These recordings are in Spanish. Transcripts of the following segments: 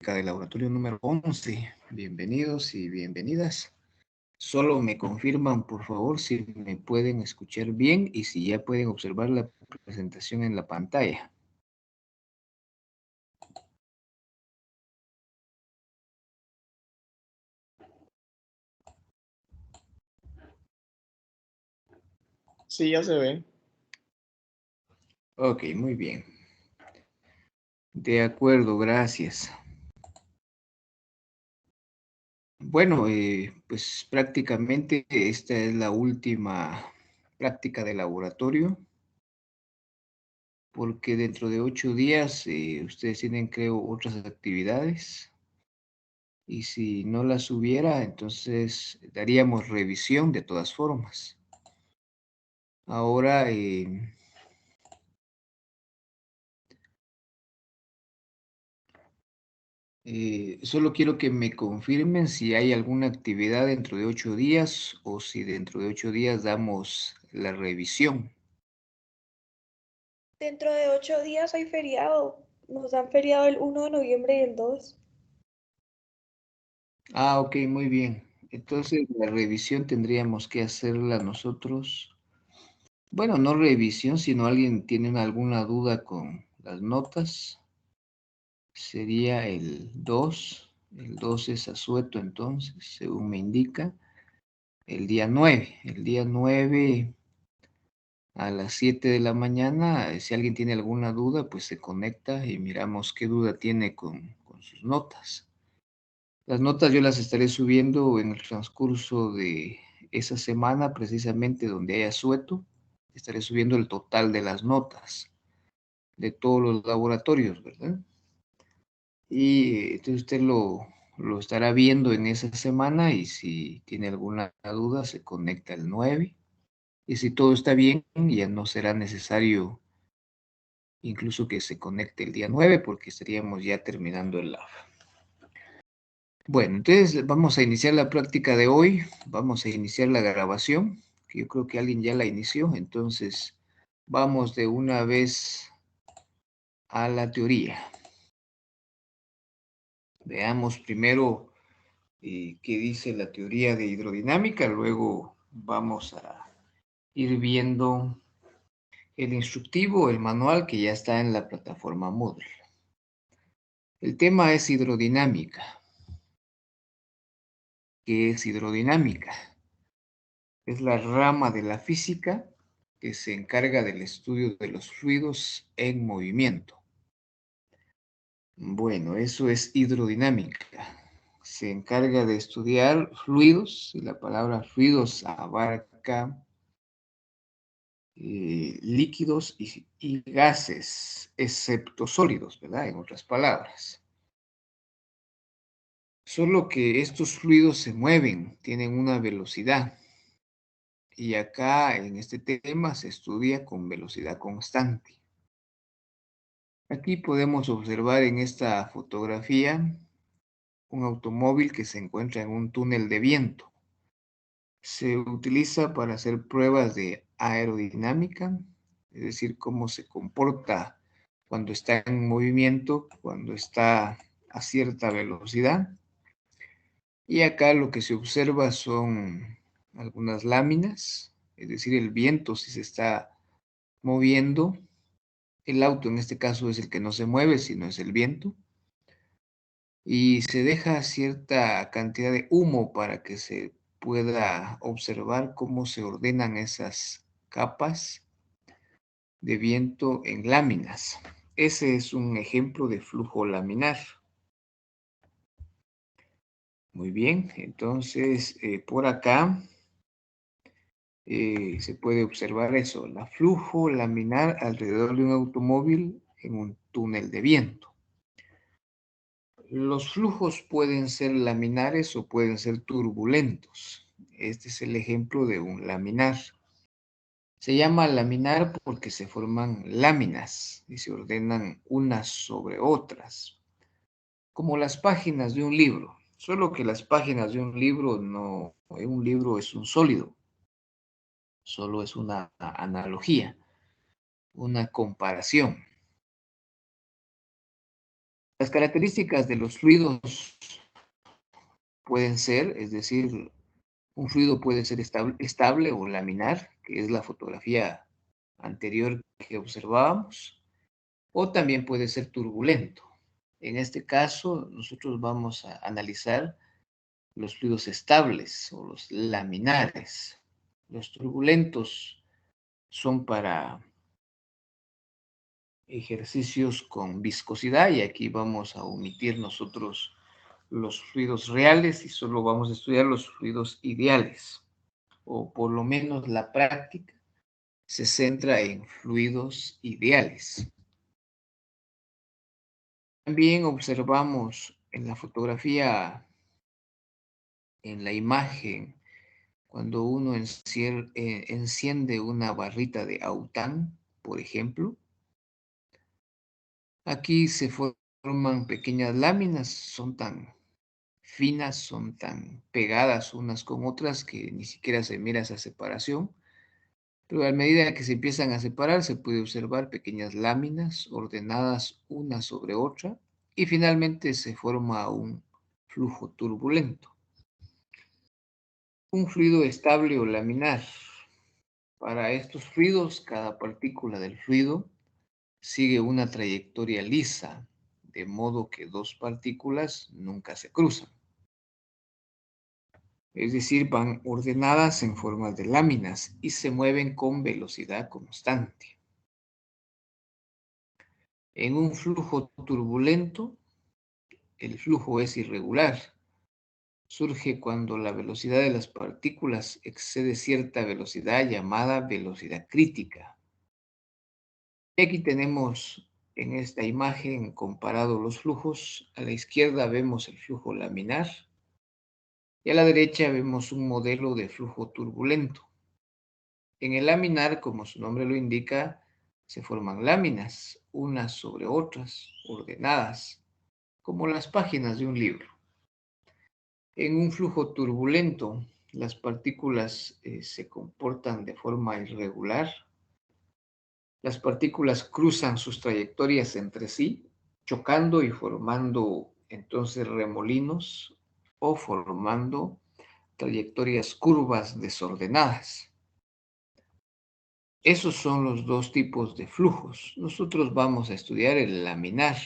práctica del laboratorio número 11. Bienvenidos y bienvenidas. Solo me confirman, por favor, si me pueden escuchar bien y si ya pueden observar la presentación en la pantalla. Sí, ya se ve. Ok, muy bien. De acuerdo, gracias. Bueno, pues prácticamente esta es la última práctica de laboratorio, porque dentro de 8 días ustedes tienen, creo, otras actividades. Y si no las hubiera, entonces daríamos revisión de todas formas. Ahora, solo quiero que me confirmen si hay alguna actividad dentro de 8 días o si dentro de 8 días damos la revisión. Dentro de 8 días hay feriado. Nos dan feriado el 1 de noviembre y el 2. Ah, ok, muy bien. Entonces la revisión tendríamos que hacerla nosotros. Bueno, no revisión, sino alguien tiene alguna duda con las notas. Sería el 2. El 2 es asueto, entonces, según me indica. El día 9. El día 9 a las 7 de la mañana. Si alguien tiene alguna duda, pues se conecta y miramos qué duda tiene con sus notas. Las notas yo las estaré subiendo en el transcurso de esa semana, precisamente donde haya asueto. Estaré subiendo el total de las notas de todos los laboratorios, ¿verdad? Y entonces usted lo estará viendo en esa semana y si tiene alguna duda se conecta el 9. Y si todo está bien, ya no será necesario incluso que se conecte el día 9 porque estaríamos ya terminando el lab. Bueno, entonces vamos a iniciar la práctica de hoy. Vamos a iniciar la grabación, que yo creo que alguien ya la inició. Entonces vamos de una vez a la teoría. Veamos primero qué dice la teoría de hidrodinámica, luego vamos a ir viendo el instructivo, el manual que ya está en la plataforma Moodle. El tema es hidrodinámica. ¿Qué es hidrodinámica? Es la rama de la física que se encarga del estudio de los fluidos en movimiento. Bueno, eso es hidrodinámica. Se encarga de estudiar fluidos, y la palabra fluidos abarca líquidos y gases, excepto sólidos, ¿verdad? En otras palabras. Solo que estos fluidos se mueven, tienen una velocidad. Y acá en este tema se estudia con velocidad constante. Aquí podemos observar en esta fotografía un automóvil que se encuentra en un túnel de viento. Se utiliza para hacer pruebas de aerodinámica, es decir, cómo se comporta cuando está en movimiento, cuando está a cierta velocidad. Y acá lo que se observa son algunas láminas, es decir, el viento si se está moviendo. El auto en este caso es el que no se mueve, sino es el viento. Y se deja cierta cantidad de humo para que se pueda observar cómo se ordenan esas capas de viento en láminas. Ese es un ejemplo de flujo laminar. Muy bien, entonces por acá se puede observar eso, el flujo laminar alrededor de un automóvil en un túnel de viento. Los flujos pueden ser laminares o pueden ser turbulentos. Este es el ejemplo de un laminar. Se llama laminar porque se forman láminas y se ordenan unas sobre otras, como las páginas de un libro. Solo que las páginas de un libro no, un libro es un sólido, solo es una analogía, una comparación. Las características de los fluidos pueden ser, es decir, un fluido puede ser estable o laminar, que es la fotografía anterior que observábamos, o también puede ser turbulento. En este caso, nosotros vamos a analizar los fluidos estables o los laminares. Los turbulentos son para ejercicios con viscosidad y aquí vamos a omitir nosotros los fluidos reales y solo vamos a estudiar los fluidos ideales, o por lo menos la práctica se centra en fluidos ideales. También observamos en la fotografía, en la imagen, cuando uno enciende una barrita de aután, por ejemplo, aquí se forman pequeñas láminas, son tan finas, son tan pegadas unas con otras que ni siquiera se mira esa separación, pero a medida que se empiezan a separar se puede observar pequeñas láminas ordenadas una sobre otra y finalmente se forma un flujo turbulento. Un fluido estable o laminar. Para estos fluidos, cada partícula del fluido sigue una trayectoria lisa, de modo que dos partículas nunca se cruzan. Es decir, van ordenadas en forma de láminas y se mueven con velocidad constante. En un flujo turbulento, el flujo es irregular. Surge cuando la velocidad de las partículas excede cierta velocidad llamada velocidad crítica. Aquí tenemos en esta imagen comparado los flujos. A la izquierda vemos el flujo laminar y a la derecha vemos un modelo de flujo turbulento. En el laminar, como su nombre lo indica, se forman láminas, unas sobre otras, ordenadas, como las páginas de un libro. En un flujo turbulento, las partículas se comportan de forma irregular. Las partículas cruzan sus trayectorias entre sí, chocando y formando entonces remolinos o formando trayectorias curvas desordenadas. Esos son los dos tipos de flujos. Nosotros vamos a estudiar el laminar.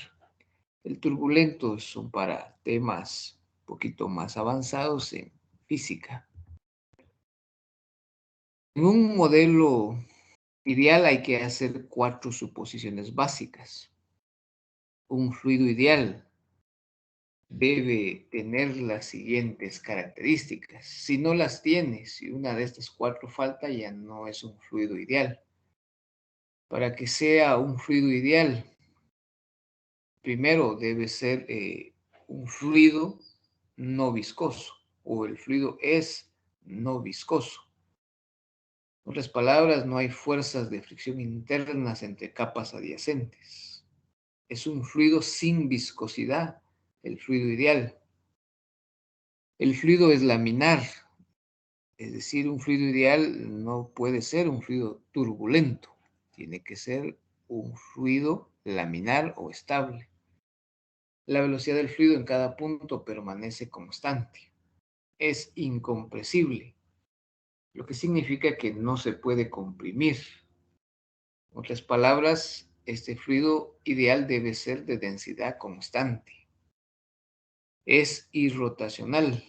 El turbulento son para temas un poquito más avanzados en física. En un modelo ideal hay que hacer 4 suposiciones básicas. Un fluido ideal debe tener las siguientes características. Si no las tiene, si una de estas 4 falta, ya no es un fluido ideal. Para que sea un fluido ideal, primero debe ser un fluido no viscoso, o el fluido es no viscoso. En otras palabras, no hay fuerzas de fricción internas entre capas adyacentes. Es un fluido sin viscosidad, el fluido ideal. El fluido es laminar, es decir, un fluido ideal no puede ser un fluido turbulento, tiene que ser un fluido laminar o estable. La velocidad del fluido en cada punto permanece constante. Es incompresible, lo que significa que no se puede comprimir. En otras palabras, este fluido ideal debe ser de densidad constante. Es irrotacional.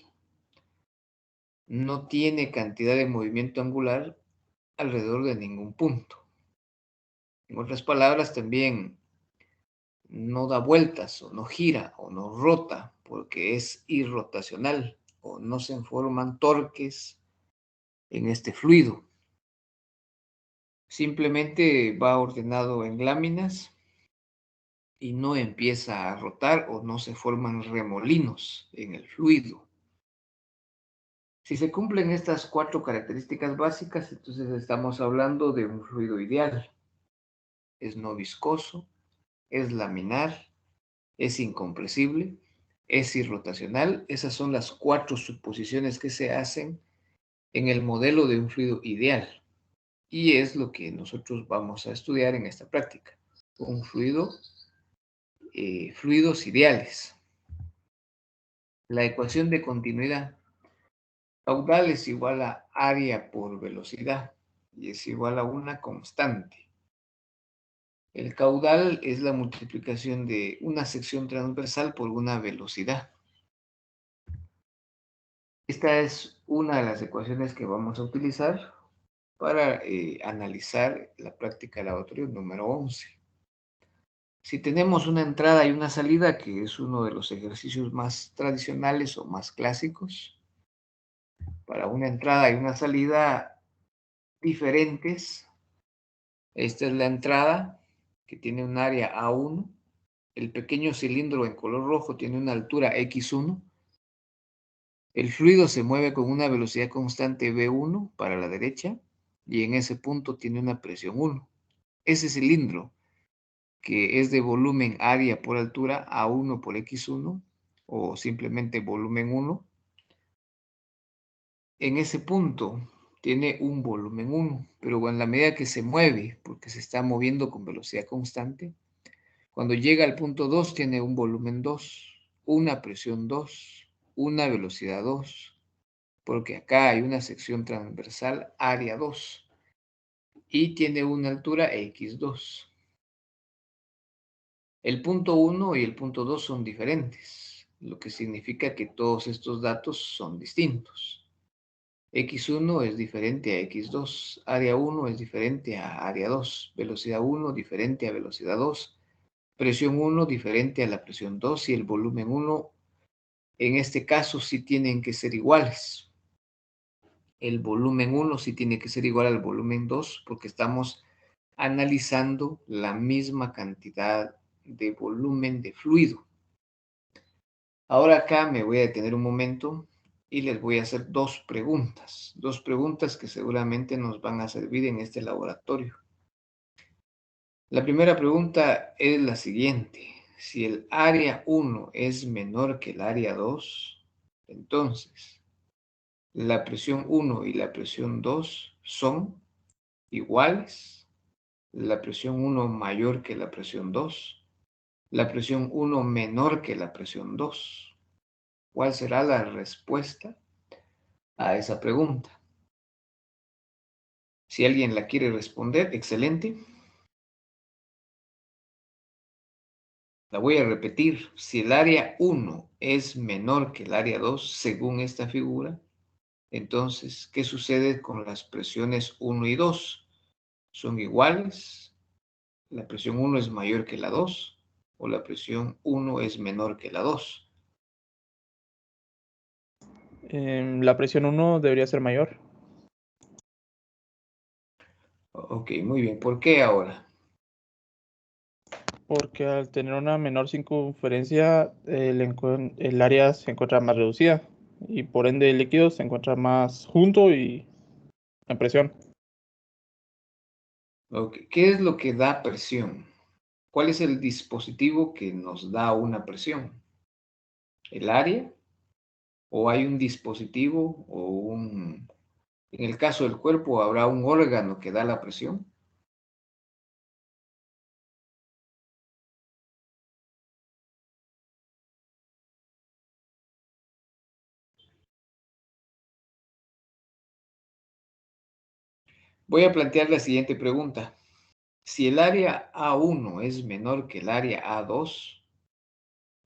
No tiene cantidad de movimiento angular alrededor de ningún punto. En otras palabras, también no da vueltas o no gira o no rota porque es irrotacional o no se forman torques en este fluido. Simplemente va ordenado en láminas y no empieza a rotar o no se forman remolinos en el fluido. Si se cumplen estas 4 características básicas, entonces estamos hablando de un fluido ideal. Es no viscoso, es laminar, es incompresible, es irrotacional. Esas son las 4 suposiciones que se hacen en el modelo de un fluido ideal. Y es lo que nosotros vamos a estudiar en esta práctica. Un fluido fluidos ideales. La ecuación de continuidad. Caudal es igual a área por velocidad y es igual a una constante. El caudal es la multiplicación de una sección transversal por una velocidad. Esta es una de las ecuaciones que vamos a utilizar para analizar la práctica laboratorio número 11. Si tenemos una entrada y una salida, que es uno de los ejercicios más tradicionales o más clásicos, para una entrada y una salida diferentes, esta es la entrada, que tiene un área A1, el pequeño cilindro en color rojo tiene una altura X1, el fluido se mueve con una velocidad constante V1 para la derecha, y en ese punto tiene una presión 1. Ese cilindro, que es de volumen área por altura A1 por X1, o simplemente volumen 1, en ese punto tiene un volumen 1, pero en la medida que se mueve, porque se está moviendo con velocidad constante, cuando llega al punto 2 tiene un volumen 2, una presión 2, una velocidad 2, porque acá hay una sección transversal área 2 y tiene una altura X2. El punto 1 y el punto 2 son diferentes, lo que significa que todos estos datos son distintos. X1 es diferente a X2, área 1 es diferente a área 2, velocidad 1 diferente a velocidad 2, presión 1 diferente a la presión 2 y el volumen 1, en este caso sí tienen que ser iguales. El volumen 1 sí tiene que ser igual al volumen 2 porque estamos analizando la misma cantidad de volumen de fluido. Ahora acá me voy a detener un momento y les voy a hacer dos preguntas que seguramente nos van a servir en este laboratorio. La primera pregunta es la siguiente. Si el área 1 es menor que el área 2, entonces la presión 1 y la presión 2 son iguales. La presión 1 mayor que la presión 2. La presión 1 menor que la presión 2. ¿Cuál será la respuesta a esa pregunta? Si alguien la quiere responder, excelente. La voy a repetir. Si el área 1 es menor que el área 2, según esta figura, entonces, ¿qué sucede con las presiones 1 y 2? ¿Son iguales? ¿La presión 1 es mayor que la 2? ¿O la presión 1 es menor que la 2? La presión 1 debería ser mayor. Ok, muy bien. ¿Por qué ahora? Porque al tener una menor circunferencia, el área se encuentra más reducida y por ende el líquido se encuentra más junto y en presión. Okay. ¿Qué es lo que da presión? ¿Cuál es el dispositivo que nos da una presión? ¿El área? ¿O hay un dispositivo o un... En el caso del cuerpo, ¿habrá un órgano que da la presión? Voy a plantear la siguiente pregunta. Si el área A1 es menor que el área A2,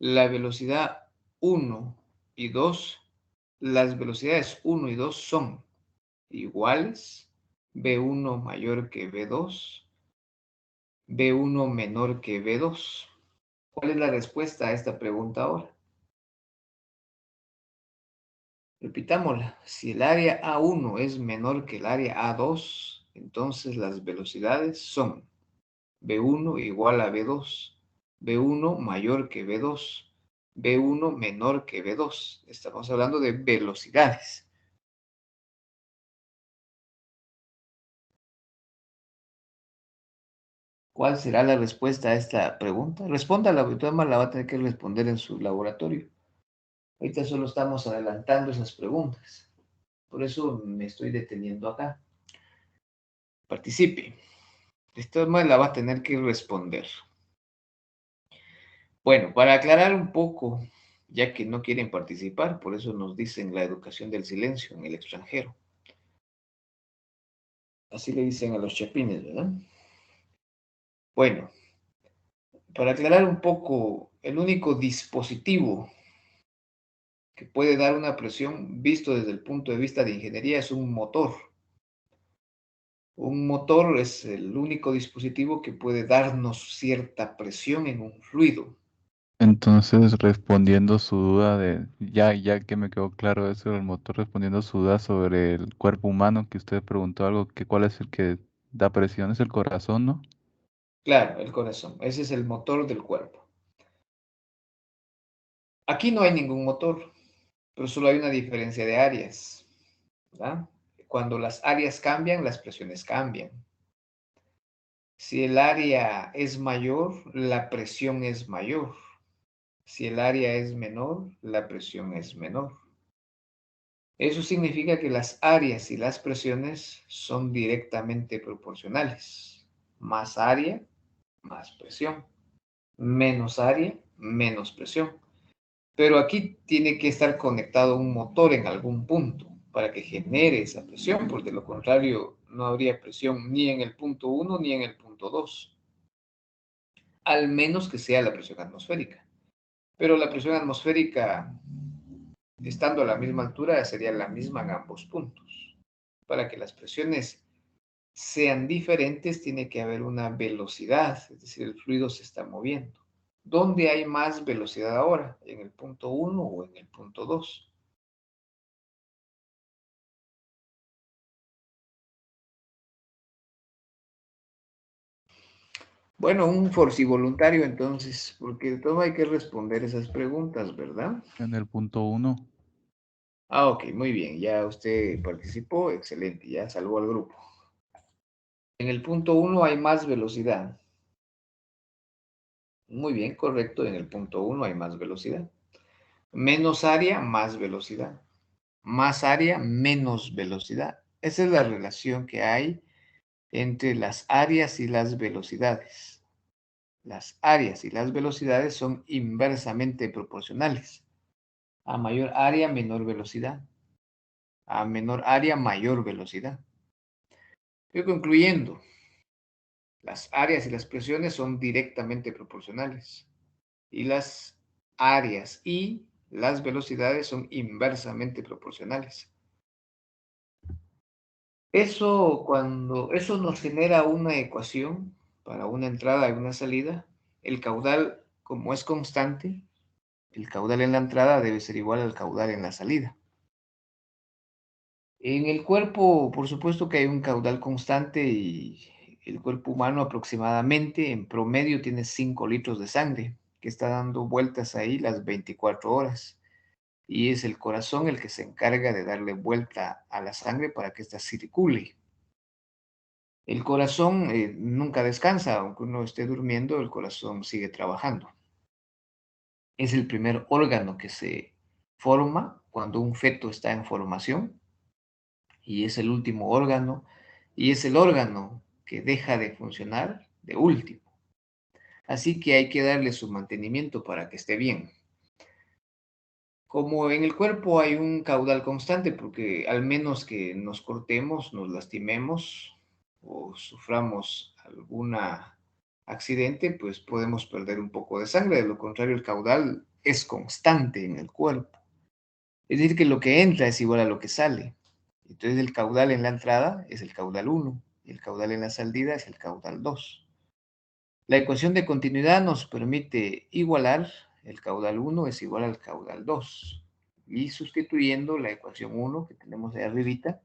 la velocidad 1 y 2, las velocidades 1 y 2 son iguales, B1 mayor que B2, B1 menor que B2. ¿Cuál es la respuesta a esta pregunta ahora? Repitámosla. Si el área A1 es menor que el área A2, entonces las velocidades son B1 igual a B2, B1 mayor que B2, B1 menor que B2. Estamos hablando de velocidades. ¿Cuál será la respuesta a esta pregunta? Respóndala, porque todas la va a tener que responder en su laboratorio. Ahorita solo estamos adelantando esas preguntas. Por eso me estoy deteniendo acá. Participe. De todas maneras la va a tener que responder. Bueno, para aclarar un poco, ya que no quieren participar, por eso nos dicen la educación del silencio en el extranjero. Así le dicen a los chapines, ¿verdad? Bueno, para aclarar un poco, el único dispositivo que puede dar una presión visto desde el punto de vista de ingeniería es un motor. Un motor es el único dispositivo que puede darnos cierta presión en un fluido. Entonces, respondiendo su duda de, ya que me quedó claro eso del motor, respondiendo su duda sobre el cuerpo humano, que usted preguntó algo, que cuál es el que da presión, es el corazón, ¿no? Claro, el corazón, ese es el motor del cuerpo. Aquí no hay ningún motor, pero solo hay una diferencia de áreas, ¿verdad? Cuando las áreas cambian, las presiones cambian. Si el área es mayor, la presión es mayor. Si el área es menor, la presión es menor. Eso significa que las áreas y las presiones son directamente proporcionales. Más área, más presión. Menos área, menos presión. Pero aquí tiene que estar conectado un motor en algún punto para que genere esa presión, porque de lo contrario no habría presión ni en el punto 1 ni en el punto 2, al menos que sea la presión atmosférica. Pero la presión atmosférica, estando a la misma altura, sería la misma en ambos puntos. Para que las presiones sean diferentes, tiene que haber una velocidad, es decir, el fluido se está moviendo. ¿Dónde hay más velocidad ahora? ¿En el punto 1 o en el punto 2? Bueno, un forcivoluntario entonces, porque de todo hay que responder esas preguntas, ¿verdad? En el punto 1. Ah, ok, muy bien, ya usted participó, excelente, ya salvó al grupo. En el punto 1 hay más velocidad. Muy bien, correcto, en el punto 1 hay más velocidad. Menos área, más velocidad. Más área, menos velocidad. Esa es la relación que hay entre las áreas y las velocidades. Las áreas y las velocidades son inversamente proporcionales. A mayor área, menor velocidad. A menor área, mayor velocidad. Estoy concluyendo. Las áreas y las presiones son directamente proporcionales. Y las áreas y las velocidades son inversamente proporcionales. Eso nos genera una ecuación para una entrada y una salida. El caudal, como es constante, el caudal en la entrada debe ser igual al caudal en la salida. En el cuerpo, por supuesto que hay un caudal constante y el cuerpo humano aproximadamente, en promedio, tiene 5 litros de sangre que está dando vueltas ahí las 24 horas. Y es el corazón el que se encarga de darle vuelta a la sangre para que ésta circule. El corazón nunca descansa, aunque uno esté durmiendo, el corazón sigue trabajando. Es el primer órgano que se forma cuando un feto está en formación y es el último órgano y es el órgano que deja de funcionar de último. Así que hay que darle su mantenimiento para que esté bien. Como en el cuerpo hay un caudal constante, porque al menos que nos cortemos, nos lastimemos o suframos algún accidente, pues podemos perder un poco de sangre. De lo contrario, el caudal es constante en el cuerpo. Es decir, que lo que entra es igual a lo que sale. Entonces el caudal en la entrada es el caudal 1 y el caudal en la salida es el caudal 2. La ecuación de continuidad nos permite igualar el caudal 1 es igual al caudal 2. Y sustituyendo la ecuación 1 que tenemos ahí arribita,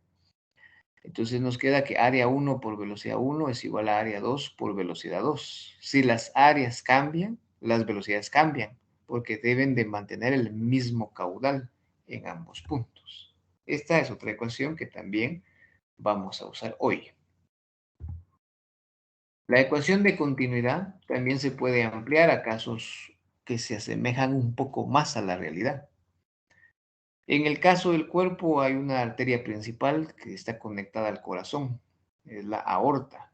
entonces nos queda que área 1 por velocidad 1 es igual a área 2 por velocidad 2. Si las áreas cambian, las velocidades cambian, porque deben de mantener el mismo caudal en ambos puntos. Esta es otra ecuación que también vamos a usar hoy. La ecuación de continuidad también se puede ampliar a casos que se asemejan un poco más a la realidad. En el caso del cuerpo hay una arteria principal que está conectada al corazón, es la aorta.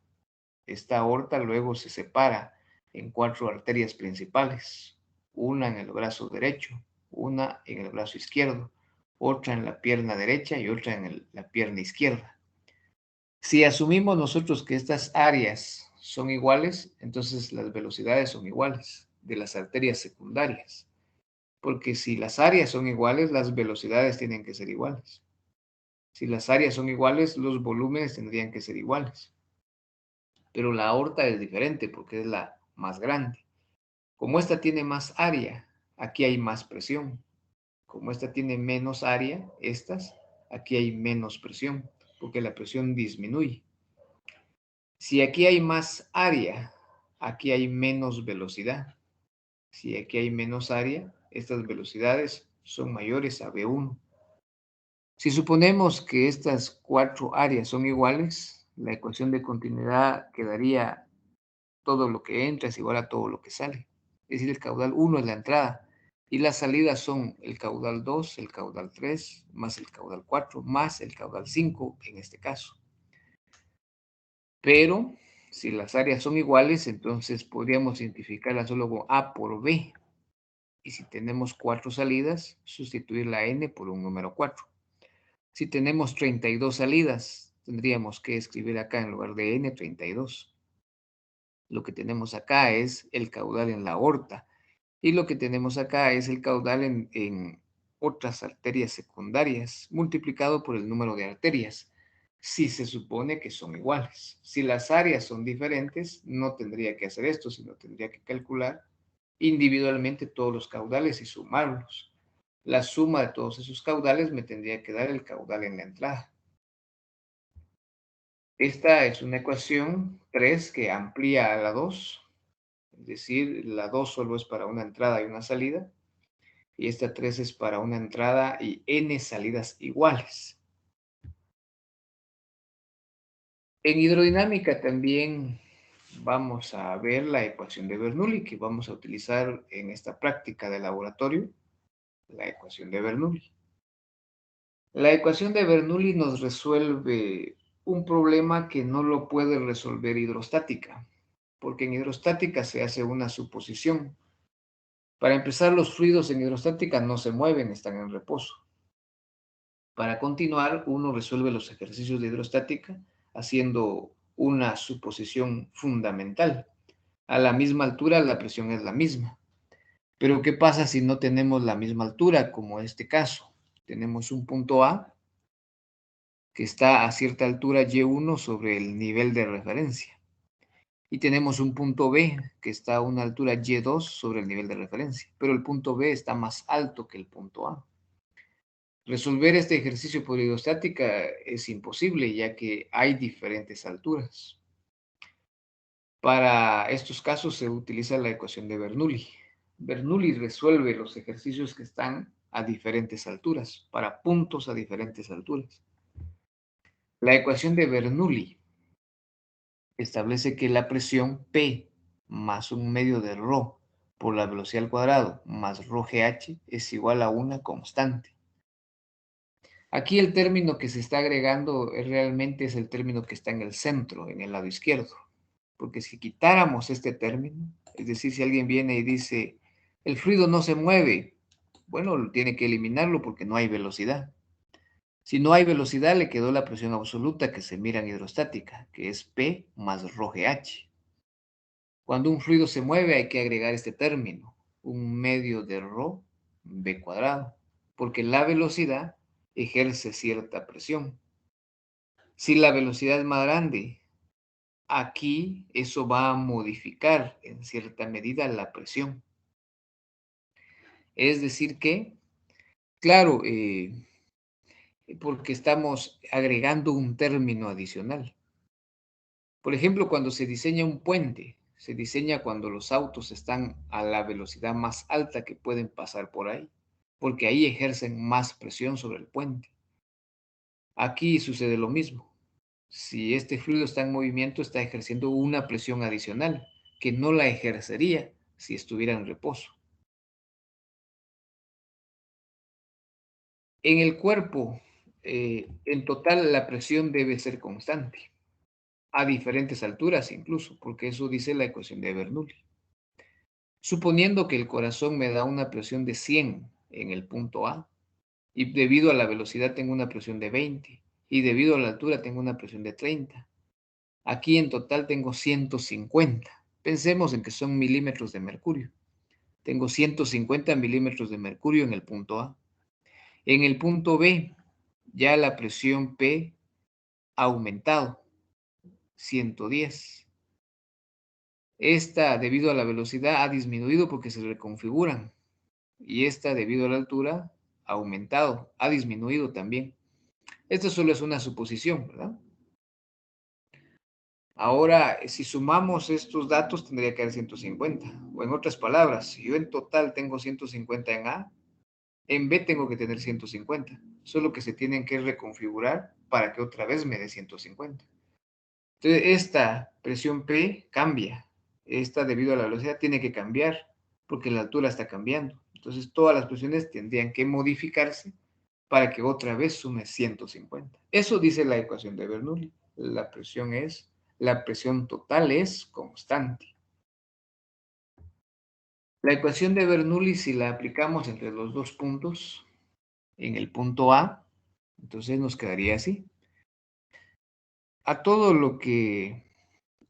Esta aorta luego se separa en 4 arterias principales. una en el brazo derecho, una en el brazo izquierdo, otra en la pierna derecha y otra en la pierna izquierda. Si asumimos nosotros que estas áreas son iguales, entonces las velocidades son iguales de las arterias secundarias. Porque si las áreas son iguales, las velocidades tienen que ser iguales. Si las áreas son iguales, los volúmenes tendrían que ser iguales. Pero la aorta es diferente porque es la más grande. Como esta tiene más área, aquí hay más presión. Como esta tiene menos área, aquí hay menos presión, porque la presión disminuye. Si aquí hay más área, aquí hay menos velocidad. Si aquí hay menos área, estas velocidades son mayores a V1. Si suponemos que estas 4 áreas son iguales, la ecuación de continuidad quedaría todo lo que entra es igual a todo lo que sale. Es decir, el caudal 1 es la entrada y las salidas son el caudal 2, el caudal 3, más el caudal 4, más el caudal 5 en este caso. Pero si las áreas son iguales, entonces podríamos identificarlas solo como A por B. Y si tenemos 4 salidas, sustituir la N por un número 4. Si tenemos 32 salidas, tendríamos que escribir acá en lugar de N, 32. Lo que tenemos acá es el caudal en la aorta. Y lo que tenemos acá es el caudal en otras arterias secundarias, multiplicado por el número de arterias, si se supone que son iguales. Si las áreas son diferentes, no tendría que hacer esto, sino tendría que calcular individualmente todos los caudales y sumarlos. La suma de todos esos caudales me tendría que dar el caudal en la entrada. Esta es una ecuación 3 que amplía a la 2, es decir, la 2 solo es para una entrada y una salida, y esta 3 es para una entrada y n salidas iguales. En hidrodinámica también vamos a ver la ecuación de Bernoulli que vamos a utilizar en esta práctica de laboratorio, la ecuación de Bernoulli. La ecuación de Bernoulli nos resuelve un problema que no lo puede resolver hidrostática, porque en hidrostática se hace una suposición. Para empezar, los fluidos en hidrostática no se mueven, están en reposo. Para continuar, uno resuelve los ejercicios de hidrostática haciendo una suposición fundamental. A la misma altura, la presión es la misma. Pero, ¿qué pasa si no tenemos la misma altura, como en este caso? Tenemos un punto A que está a cierta altura Y1 sobre el nivel de referencia. Y tenemos un punto B que está a una altura Y2 sobre el nivel de referencia. Pero el punto B está más alto que el punto A. Resolver este ejercicio por hidrostática es imposible, ya que hay diferentes alturas. Para estos casos se utiliza la ecuación de Bernoulli. Bernoulli resuelve los ejercicios que están a diferentes alturas, para puntos a diferentes alturas. La ecuación de Bernoulli establece que la presión P más un medio de ρ por la velocidad al cuadrado más ρgh es igual a una constante. Aquí el término que se está agregando realmente es el término que está en el centro, en el lado izquierdo. Porque si quitáramos este término, es decir, si alguien viene y dice, el fluido no se mueve, bueno, tiene que eliminarlo porque no hay velocidad. Si no hay velocidad, le quedó la presión absoluta que se mira en hidrostática, que es P más ρgh. Cuando un fluido se mueve hay que agregar este término, un medio de ρ, B cuadrado, porque la velocidad ejerce cierta presión. Si la velocidad es más grande, aquí eso va a modificar en cierta medida la presión. Es decir que, claro, porque estamos agregando un término adicional. Por ejemplo, cuando se diseña un puente, se diseña cuando los autos están a la velocidad más alta que pueden pasar por ahí, porque ahí ejercen más presión sobre el puente. Aquí sucede lo mismo. Si este fluido está en movimiento, está ejerciendo una presión adicional que no la ejercería si estuviera en reposo. En el cuerpo, en total, la presión debe ser constante, a diferentes alturas incluso, porque eso dice la ecuación de Bernoulli. Suponiendo que el corazón me da una presión de 100 en el punto A, y debido a la velocidad tengo una presión de 20, y debido a la altura tengo una presión de 30. Aquí en total tengo 150. Pensemos en que son milímetros de mercurio. Tengo 150 milímetros de mercurio en el punto A. En el punto B, ya la presión P ha aumentado, 110. Esta, debido a la velocidad, ha disminuido porque se reconfiguran. Y esta, debido a la altura, ha aumentado, ha disminuido también. Esto solo es una suposición, ¿verdad? Ahora, si sumamos estos datos, tendría que haber 150. O en otras palabras, si yo en total tengo 150 en A, en B tengo que tener 150. Solo que se tienen que reconfigurar para que otra vez me dé 150. Entonces, esta presión P cambia. Esta, debido a la velocidad, tiene que cambiar porque la altura está cambiando. Entonces, todas las presiones tendrían que modificarse para que otra vez sume 150. Eso dice la ecuación de Bernoulli. La presión total es constante. La ecuación de Bernoulli, si la aplicamos entre los dos puntos, en el punto A, entonces nos quedaría así. A todo lo que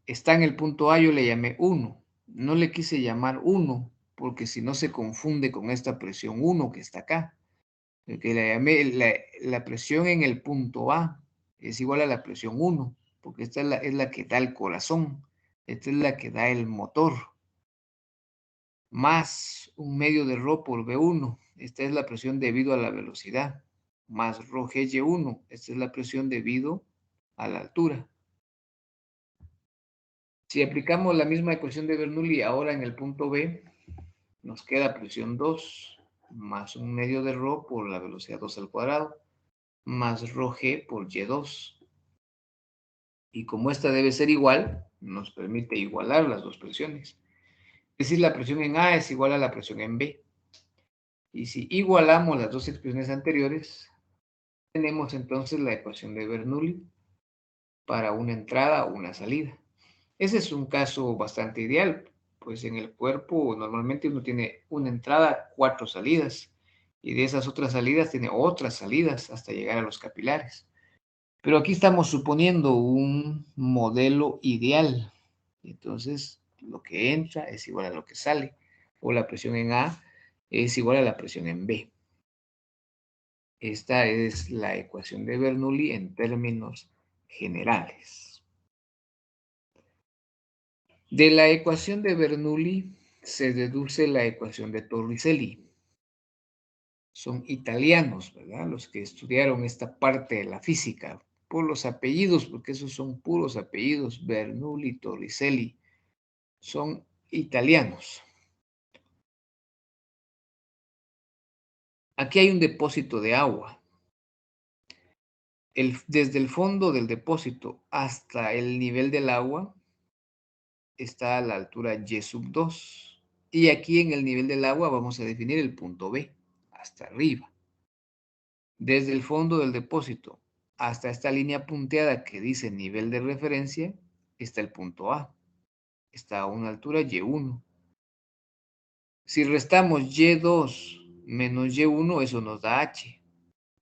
está en el punto A yo le llamé 1. No le quise llamar 1 porque si no se confunde con esta presión 1 que está acá. Que le llamé la presión en el punto A es igual a la presión 1, porque esta es la que da el corazón, esta es la que da el motor, más un medio de ρ por V1, esta es la presión debido a la velocidad, más ρg1, esta es la presión debido a la altura. Si aplicamos la misma ecuación de Bernoulli ahora en el punto B, nos queda presión 2 más un medio de ρ por la velocidad 2 al cuadrado, más ρg por y2. Y como esta debe ser igual, nos permite igualar las dos presiones. Es decir, la presión en A es igual a la presión en B. Y si igualamos las dos expresiones anteriores, tenemos entonces la ecuación de Bernoulli para una entrada o una salida. Ese es un caso bastante ideal, pues en el cuerpo normalmente uno tiene una entrada, 4 salidas, y de esas otras salidas tiene otras salidas hasta llegar a los capilares. Pero aquí estamos suponiendo un modelo ideal. Entonces, lo que entra es igual a lo que sale, o la presión en A es igual a la presión en B. Esta es la ecuación de Bernoulli en términos generales. De la ecuación de Bernoulli se deduce la ecuación de Torricelli. Son italianos, ¿verdad? Los que estudiaron esta parte de la física, por los apellidos, porque esos son puros apellidos, Bernoulli, Torricelli, son italianos. Aquí hay un depósito de agua. Desde el fondo del depósito hasta el nivel del agua está a la altura y2. Y aquí en el nivel del agua vamos a definir el punto B, hasta arriba. Desde el fondo del depósito hasta esta línea punteada que dice nivel de referencia, está el punto A. Está a una altura y1. Si restamos y2 menos y1, eso nos da h.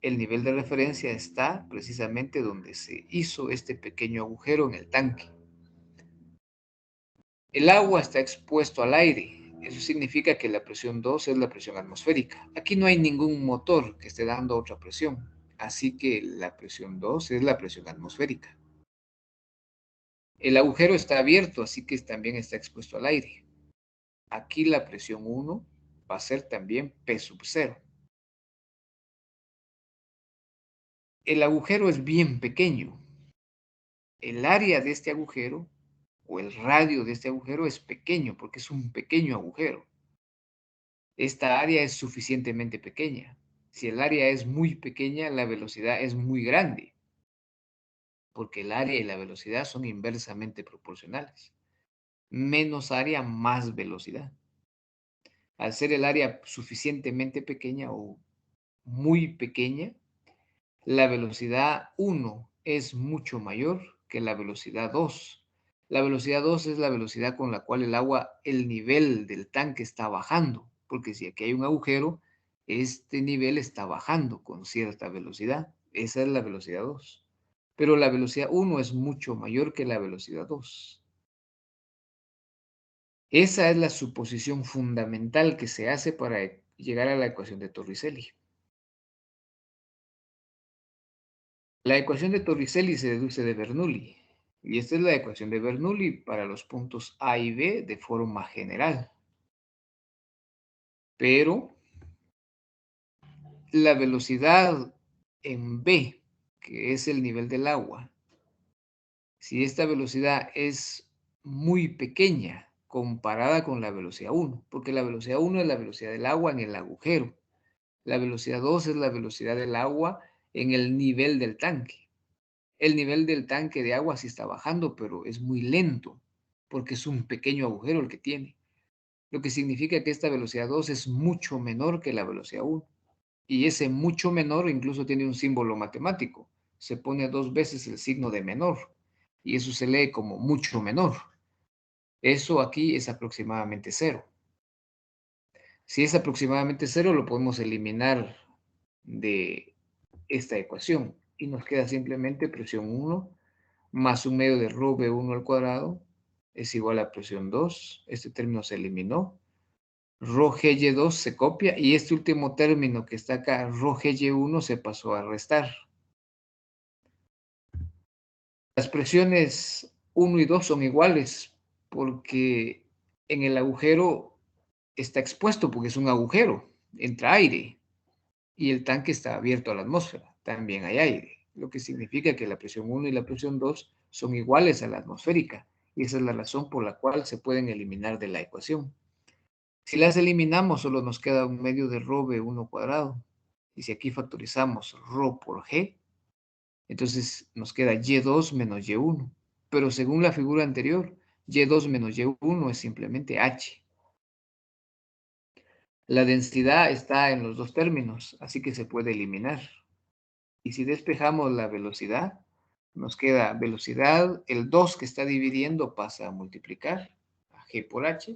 El nivel de referencia está precisamente donde se hizo este pequeño agujero en el tanque. El agua está expuesto al aire. Eso significa que la presión 2 es la presión atmosférica. Aquí no hay ningún motor que esté dando otra presión. Así que la presión 2 es la presión atmosférica. El agujero está abierto, así que también está expuesto al aire. Aquí la presión 1 va a ser también P sub 0. El agujero es bien pequeño. El área de este agujero o el radio de este agujero es pequeño porque es un pequeño agujero. Esta área es suficientemente pequeña. Si el área es muy pequeña, la velocidad es muy grande, porque el área y la velocidad son inversamente proporcionales. Menos área, más velocidad. Al ser el área suficientemente pequeña o muy pequeña, la velocidad 1 es mucho mayor que la velocidad 2. La velocidad 2 es la velocidad con la cual el nivel del tanque está bajando, porque si aquí hay un agujero, este nivel está bajando con cierta velocidad. Esa es la velocidad 2. Pero la velocidad 1 es mucho mayor que la velocidad 2. Esa es la suposición fundamental que se hace para llegar a la ecuación de Torricelli. La ecuación de Torricelli se deduce de Bernoulli. Y esta es la ecuación de Bernoulli para los puntos A y B de forma general. Pero la velocidad en B, que es el nivel del agua, si esta velocidad es muy pequeña comparada con la velocidad 1, porque la velocidad 1 es la velocidad del agua en el agujero, la velocidad 2 es la velocidad del agua en el nivel del tanque. El nivel del tanque de agua sí está bajando, pero es muy lento, porque es un pequeño agujero el que tiene, lo que significa que esta velocidad 2 es mucho menor que la velocidad 1. Y ese mucho menor incluso tiene un símbolo matemático. Se pone 2 veces el signo de menor. Y eso se lee como mucho menor. Eso aquí es aproximadamente 0. Si es aproximadamente 0, lo podemos eliminar de esta ecuación. Y nos queda simplemente presión 1 más un medio de rho V1 al cuadrado es igual a presión 2. Este término se eliminó. Rho GY2 se copia y este último término que está acá, Rho GY1, se pasó a restar. Las presiones 1 y 2 son iguales porque en el agujero está expuesto porque es un agujero, entra aire y el tanque está abierto a la atmósfera, también hay aire, lo que significa que la presión 1 y la presión 2 son iguales a la atmosférica y esa es la razón por la cual se pueden eliminar de la ecuación. Si las eliminamos, solo nos queda un medio de rho V1 cuadrado. Y si aquí factorizamos rho por G, entonces nos queda Y2 menos Y1. Pero según la figura anterior, Y2 menos Y1 es simplemente H. La densidad está en los dos términos, así que se puede eliminar. Y si despejamos la velocidad, nos queda velocidad, el 2 que está dividiendo pasa a multiplicar a G por H,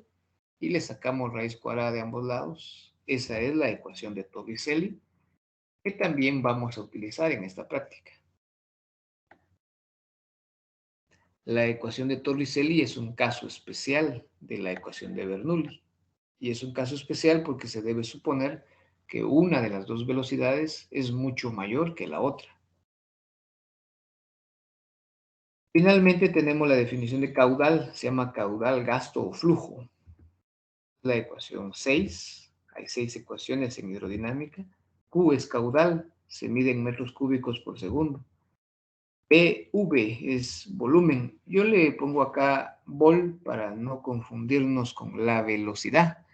y le sacamos raíz cuadrada de ambos lados. Esa es la ecuación de Torricelli, que también vamos a utilizar en esta práctica. La ecuación de Torricelli es un caso especial de la ecuación de Bernoulli. Y es un caso especial porque se debe suponer que una de las dos velocidades es mucho mayor que la otra. Finalmente tenemos la definición de caudal, se llama caudal, gasto o flujo. La ecuación 6, hay 6 ecuaciones en hidrodinámica. Q es caudal, se mide en metros cúbicos por segundo. PV es volumen. Yo le pongo acá vol para no confundirnos con la velocidad,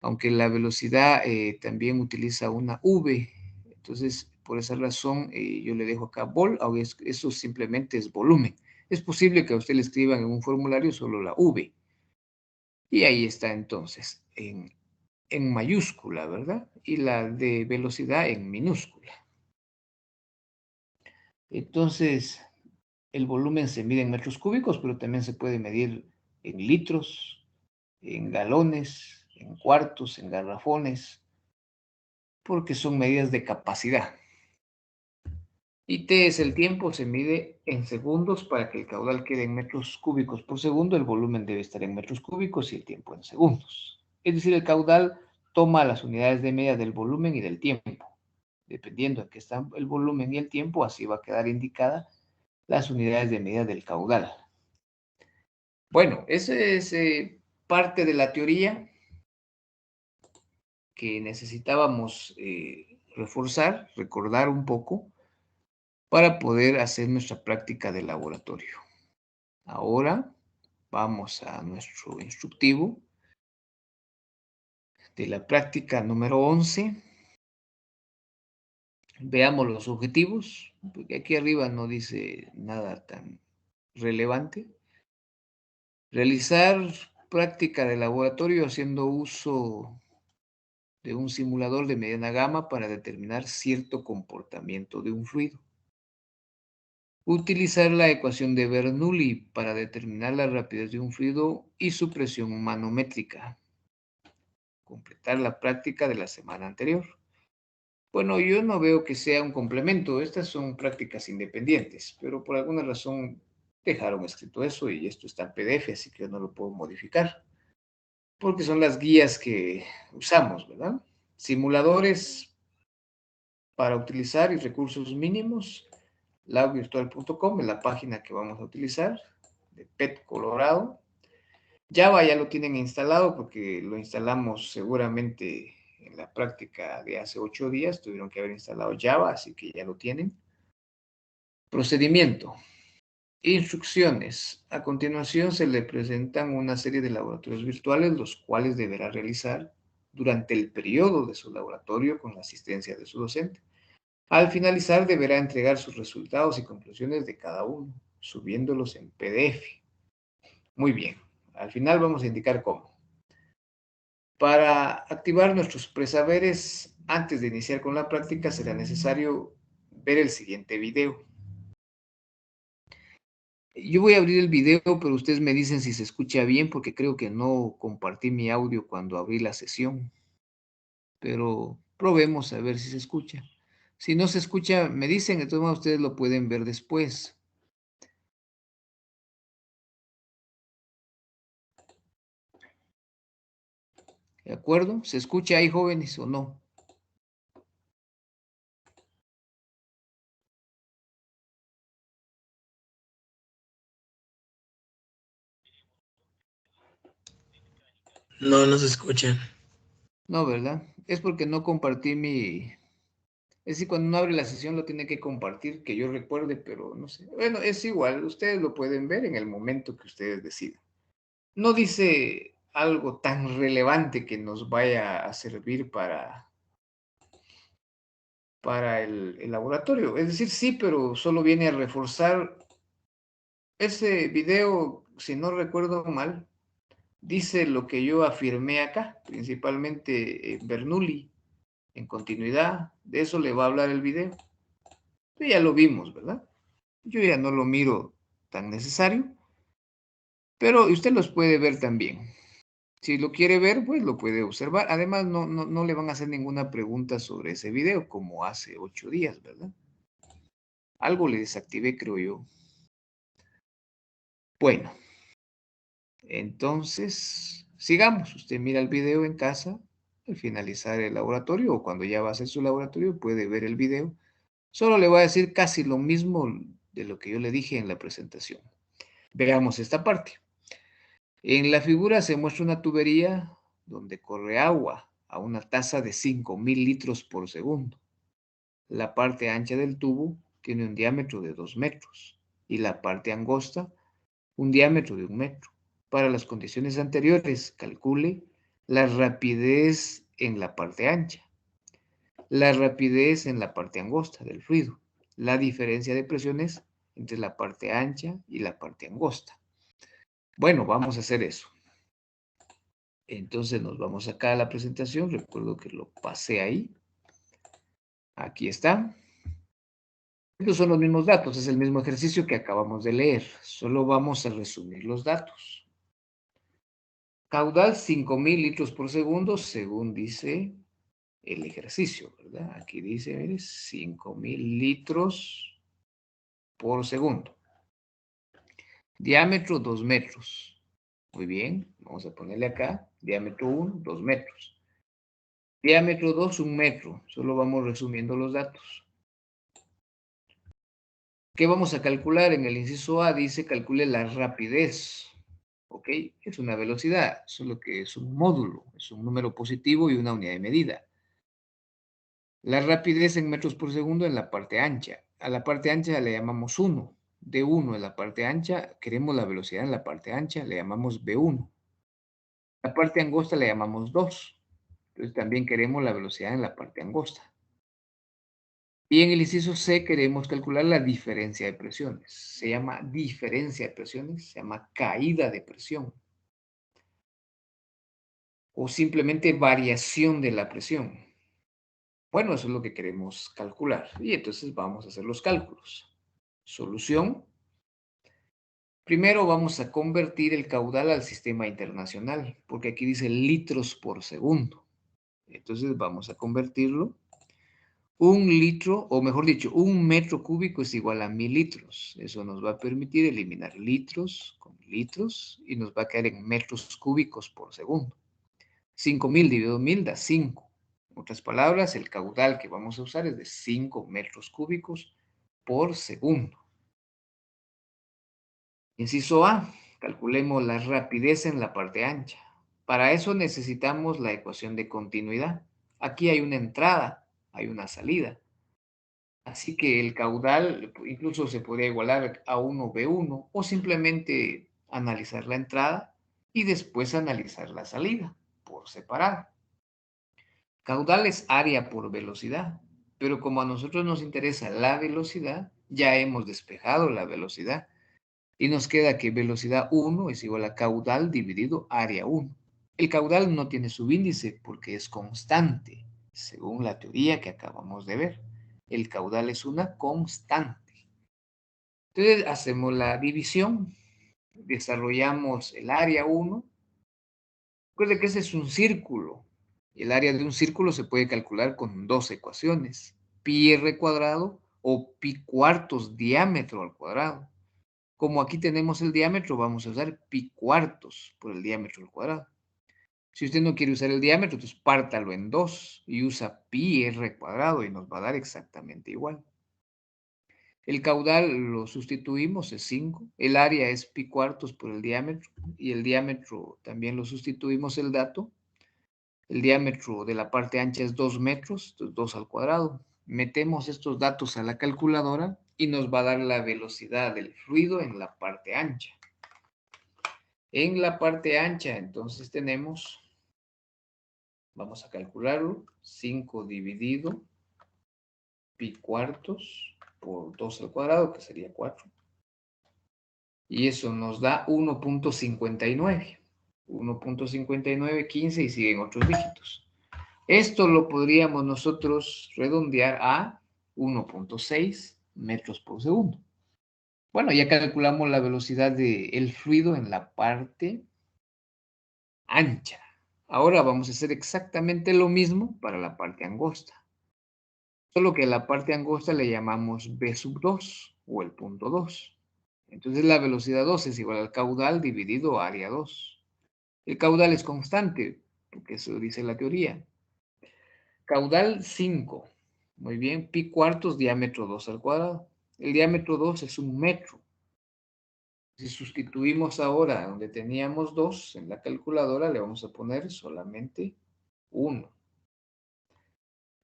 aunque la velocidad también utiliza una V. Entonces, por esa razón, yo le dejo acá vol, aunque eso simplemente es volumen. Es posible que a usted le escriban en un formulario solo la V. Y ahí está entonces, en mayúscula, ¿verdad? Y la de velocidad en minúscula. Entonces, el volumen se mide en metros cúbicos, pero también se puede medir en litros, en galones, en cuartos, en garrafones, porque son medidas de capacidad. Y T es el tiempo, se mide en segundos para que el caudal quede en metros cúbicos por segundo, el volumen debe estar en metros cúbicos y el tiempo en segundos. Es decir, el caudal toma las unidades de medida del volumen y del tiempo. Dependiendo en qué está el volumen y el tiempo, así va a quedar indicada las unidades de medida del caudal. Bueno, esa es parte de la teoría que necesitábamos reforzar, recordar un poco, para poder hacer nuestra práctica de laboratorio. Ahora vamos a nuestro instructivo de la práctica número 11. Veamos los objetivos, porque aquí arriba no dice nada tan relevante. Realizar práctica de laboratorio haciendo uso de un simulador de mediana gama para determinar cierto comportamiento de un fluido. Utilizar la ecuación de Bernoulli para determinar la rapidez de un fluido y su presión manométrica. Completar la práctica de la semana anterior. Bueno, yo no veo que sea un complemento. Estas son prácticas independientes, pero por alguna razón dejaron escrito eso y esto está en PDF, así que yo no lo puedo modificar. Porque son las guías que usamos, ¿verdad? Simuladores para utilizar y recursos mínimos. labvirtual.com es la página que vamos a utilizar, de PET Colorado. Java ya lo tienen instalado porque lo instalamos seguramente en la práctica de hace 8 días. Tuvieron que haber instalado Java, así que ya lo tienen. Procedimiento. Instrucciones. A continuación se le presentan una serie de laboratorios virtuales, los cuales deberá realizar durante el periodo de su laboratorio con la asistencia de su docente. Al finalizar deberá entregar sus resultados y conclusiones de cada uno, subiéndolos en PDF. Muy bien. Al final vamos a indicar cómo. Para activar nuestros presaberes, antes de iniciar con la práctica, será necesario ver el siguiente video. Yo voy a abrir el video, pero ustedes me dicen si se escucha bien, porque creo que no compartí mi audio cuando abrí la sesión. Pero probemos a ver si se escucha. Si no se escucha, me dicen, entonces ustedes lo pueden ver después. ¿De acuerdo? ¿Se escucha ahí, jóvenes, o no? No, no se escucha. No, ¿verdad? Es porque no compartí mi... Es decir, cuando uno abre la sesión lo tiene que compartir, que yo recuerde, pero no sé. Bueno, es igual, ustedes lo pueden ver en el momento que ustedes decidan. No dice algo tan relevante que nos vaya a servir para el laboratorio. Es decir, sí, pero solo viene a reforzar ese video, si no recuerdo mal, dice lo que yo afirmé acá, principalmente Bernoulli, en continuidad. De eso le va a hablar el video. Ya lo vimos, ¿verdad? Yo ya no lo miro tan necesario, pero usted los puede ver también. Si lo quiere ver, pues lo puede observar. Además, no le van a hacer ninguna pregunta sobre ese video, como hace 8 días, ¿verdad? Algo le desactivé, creo yo. Bueno, entonces, sigamos. Usted mira el video en casa, al finalizar el laboratorio, o cuando ya va a hacer su laboratorio, puede ver el video. Solo le voy a decir casi lo mismo de lo que yo le dije en la presentación. Veamos esta parte. En la figura se muestra una tubería donde corre agua a una tasa de 5.000 litros por segundo. La parte ancha del tubo tiene un diámetro de 2 metros y la parte angosta un diámetro de 1 metro. Para las condiciones anteriores, calcule la rapidez en la parte ancha, la rapidez en la parte angosta del fluido, la diferencia de presiones entre la parte ancha y la parte angosta. Bueno, vamos a hacer eso. Entonces nos vamos acá a la presentación. Recuerdo que lo pasé ahí. Aquí está. Estos son los mismos datos. Es el mismo ejercicio que acabamos de leer. Solo vamos a resumir los datos. Caudal 5.000 litros por segundo, según dice el ejercicio, ¿verdad? Aquí dice, mire, 5.000 litros por segundo. Diámetro 2 metros. Muy bien, vamos a ponerle acá. Diámetro 1, 2 metros. Diámetro 2, 1 metro. Solo vamos resumiendo los datos. ¿Qué vamos a calcular? En el inciso A dice calcule la rapidez. ¿Ok? Es una velocidad, solo que es un módulo, es un número positivo y una unidad de medida. La rapidez en metros por segundo en la parte ancha. A la parte ancha le llamamos 1. De 1 en la parte ancha, queremos la velocidad en la parte ancha, le llamamos V1. La parte angosta le llamamos 2. Entonces también queremos la velocidad en la parte angosta. Y en el inciso C queremos calcular la diferencia de presiones. Se llama diferencia de presiones, se llama caída de presión. O simplemente variación de la presión. Bueno, eso es lo que queremos calcular. Y entonces vamos a hacer los cálculos. Solución. Primero vamos a convertir el caudal al sistema internacional, porque aquí dice litros por segundo. Entonces vamos a convertirlo. Un litro, o mejor dicho, un metro cúbico es igual a 1000 litros. Eso nos va a permitir eliminar litros con litros y nos va a quedar en metros cúbicos por segundo. 5000 dividido 1000 da 5. En otras palabras, el caudal que vamos a usar es de 5 metros cúbicos por segundo. Inciso A, calculemos la rapidez en la parte ancha. Para eso necesitamos la ecuación de continuidad. Aquí hay una entrada, hay una salida. Así que el caudal incluso se podría igualar a 1B1 o simplemente analizar la entrada y después analizar la salida por separado. Caudal es área por velocidad, pero como a nosotros nos interesa la velocidad, ya hemos despejado la velocidad y nos queda que velocidad 1 es igual a caudal dividido área 1. El caudal no tiene subíndice porque es constante, según la teoría que acabamos de ver. El caudal es una constante. Entonces hacemos la división, desarrollamos el área 1. Recuerde que ese es un círculo. El área de un círculo se puede calcular con dos ecuaciones, pi r cuadrado o pi cuartos diámetro al cuadrado. Como aquí tenemos el diámetro, vamos a usar pi cuartos por el diámetro al cuadrado. Si usted no quiere usar el diámetro, entonces pártalo en 2 y usa pi r cuadrado y nos va a dar exactamente igual. El caudal lo sustituimos, es 5. El área es pi cuartos por el diámetro y el diámetro también lo sustituimos el dato. El diámetro de la parte ancha es 2 metros, entonces 2 al cuadrado. Metemos estos datos a la calculadora y nos va a dar la velocidad del fluido en la parte ancha. En la parte ancha, entonces tenemos, vamos a calcularlo, 5 dividido pi cuartos por 2 al cuadrado, que sería 4. Y eso nos da 1.59. 1.5915 y siguen otros dígitos. Esto lo podríamos nosotros redondear a 1.6 metros por segundo. Bueno, ya calculamos la velocidad del fluido en la parte ancha. Ahora vamos a hacer exactamente lo mismo para la parte angosta. Solo que a la parte angosta le llamamos B sub 2 o el punto 2. Entonces la velocidad 2 es igual al caudal dividido área 2. El caudal es constante, porque eso dice la teoría. Caudal 5. Muy bien, pi cuartos, diámetro 2 al cuadrado. El diámetro 2 es 1 metro. Si sustituimos ahora donde teníamos 2 en la calculadora, le vamos a poner solamente 1.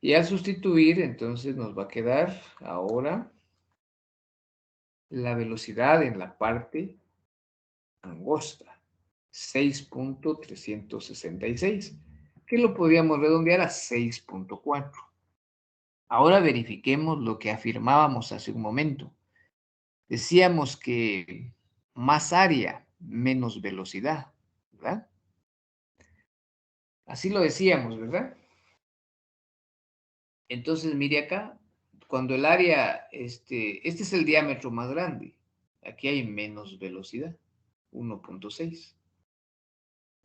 Y al sustituir, entonces nos va a quedar ahora la velocidad en la parte angosta, 6.366, que lo podríamos redondear a 6.4. Ahora verifiquemos lo que afirmábamos hace un momento. Decíamos que más área, menos velocidad, ¿verdad? Así lo decíamos, ¿verdad? Entonces, mire acá, cuando el área, este es el diámetro más grande, aquí hay menos velocidad, 1.6.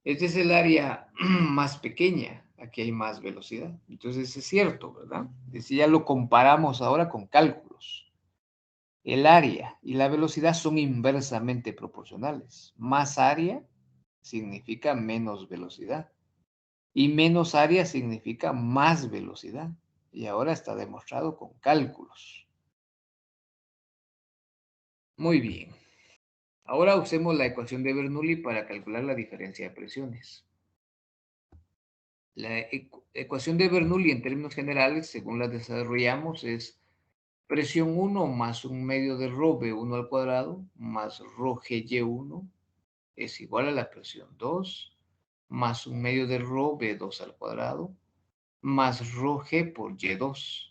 Este es el área más pequeña, aquí hay más velocidad. Entonces es cierto, ¿verdad? Si ya lo comparamos ahora con cálculos. El área y la velocidad son inversamente proporcionales. Más área significa menos velocidad. Y menos área significa más velocidad. Y ahora está demostrado con cálculos. Muy bien. Ahora usemos la ecuación de Bernoulli para calcular la diferencia de presiones. La ecuación de Bernoulli en términos generales, según la desarrollamos, es presión 1 más un medio de ρ V1 al cuadrado más ρ GY1 es igual a la presión 2 más un medio de ρ V2 al cuadrado más ρ G por Y2.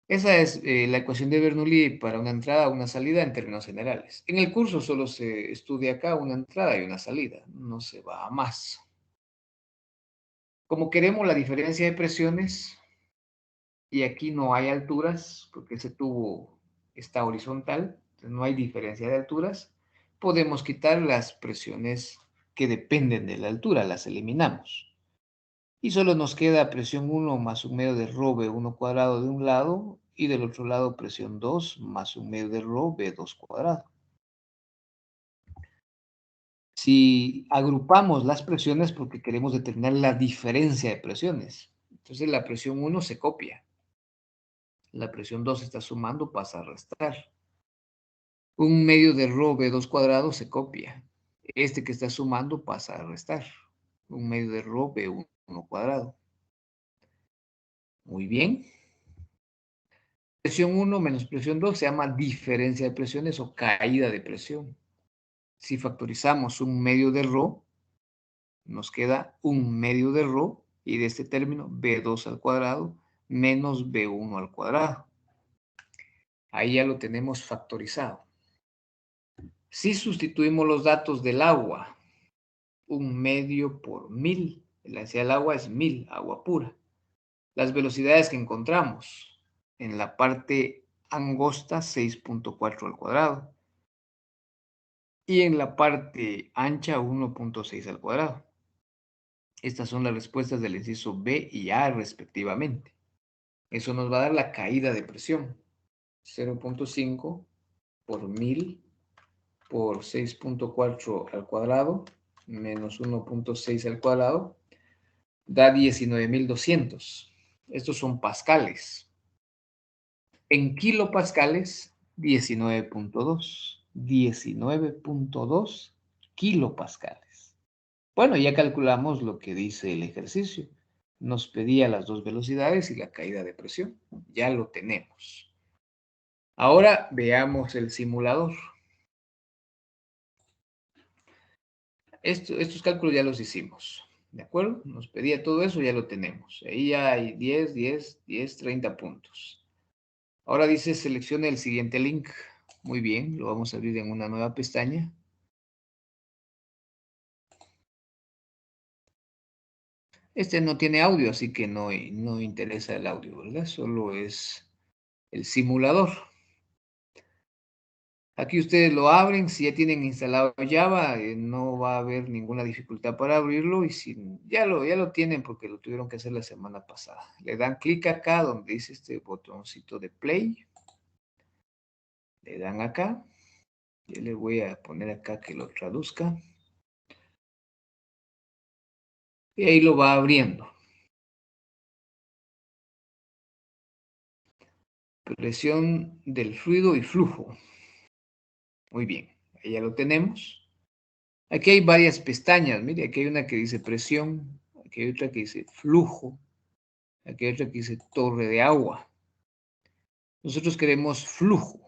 Esa es la ecuación de Bernoulli para una entrada o una salida en términos generales. En el curso solo se estudia acá una entrada y una salida, no se va a más. Como queremos la diferencia de presiones, y aquí no hay alturas, porque ese tubo está horizontal, no hay diferencia de alturas, podemos quitar las presiones que dependen de la altura, las eliminamos. Y solo nos queda presión 1 más 1/2 de rho V1 cuadrado de un lado y del otro lado presión 2 más 1/2 de rho V2 cuadrado. Si agrupamos las presiones porque queremos determinar la diferencia de presiones, entonces la presión 1 se copia. La presión 2 está sumando, pasa a restar. 1/2 de rho V2 cuadrado se copia. Este que está sumando pasa a restar. 1/2 de rho V1 cuadrado. Muy bien. Presión 1 menos presión 2 se llama diferencia de presiones o caída de presión. Si factorizamos 1/2 de rho, nos queda 1/2 de rho y de este término V2 al cuadrado menos V1 al cuadrado. Ahí ya lo tenemos factorizado. Si sustituimos los datos del agua, 1/2 por 1000, la densidad del agua es 1000, agua pura. Las velocidades que encontramos en la parte angosta, 6.4 al cuadrado. Y en la parte ancha, 1.6 al cuadrado. Estas son las respuestas del inciso B y A respectivamente. Eso nos va a dar la caída de presión. 0.5 por 1000 por 6.4 al cuadrado menos 1.6 al cuadrado da 19.200. Estos son pascales. En kilopascales, 19.2. 19.2 kilopascales. Bueno, ya calculamos lo que dice el ejercicio. Nos pedía las dos velocidades y la caída de presión. Ya lo tenemos. Ahora veamos el simulador. Estos cálculos ya los hicimos. ¿De acuerdo? Nos pedía todo eso, ya lo tenemos. Ahí ya hay 10, 10, 10, 30 puntos. Ahora dice seleccione el siguiente link. Muy bien, lo vamos a abrir en una nueva pestaña. Este no tiene audio, así que no interesa el audio, ¿verdad? Solo es el simulador. Aquí ustedes lo abren, si ya tienen instalado Java, no va a haber ninguna dificultad para abrirlo y si ya lo tienen porque lo tuvieron que hacer la semana pasada. Le dan clic acá donde dice este botoncito de play. Le dan acá. Yo le voy a poner acá que lo traduzca. Y ahí lo va abriendo. Presión del fluido y flujo. Muy bien, ahí ya lo tenemos. Aquí hay varias pestañas. Mire, aquí hay una que dice presión, aquí hay otra que dice flujo, aquí hay otra que dice torre de agua. Nosotros queremos flujo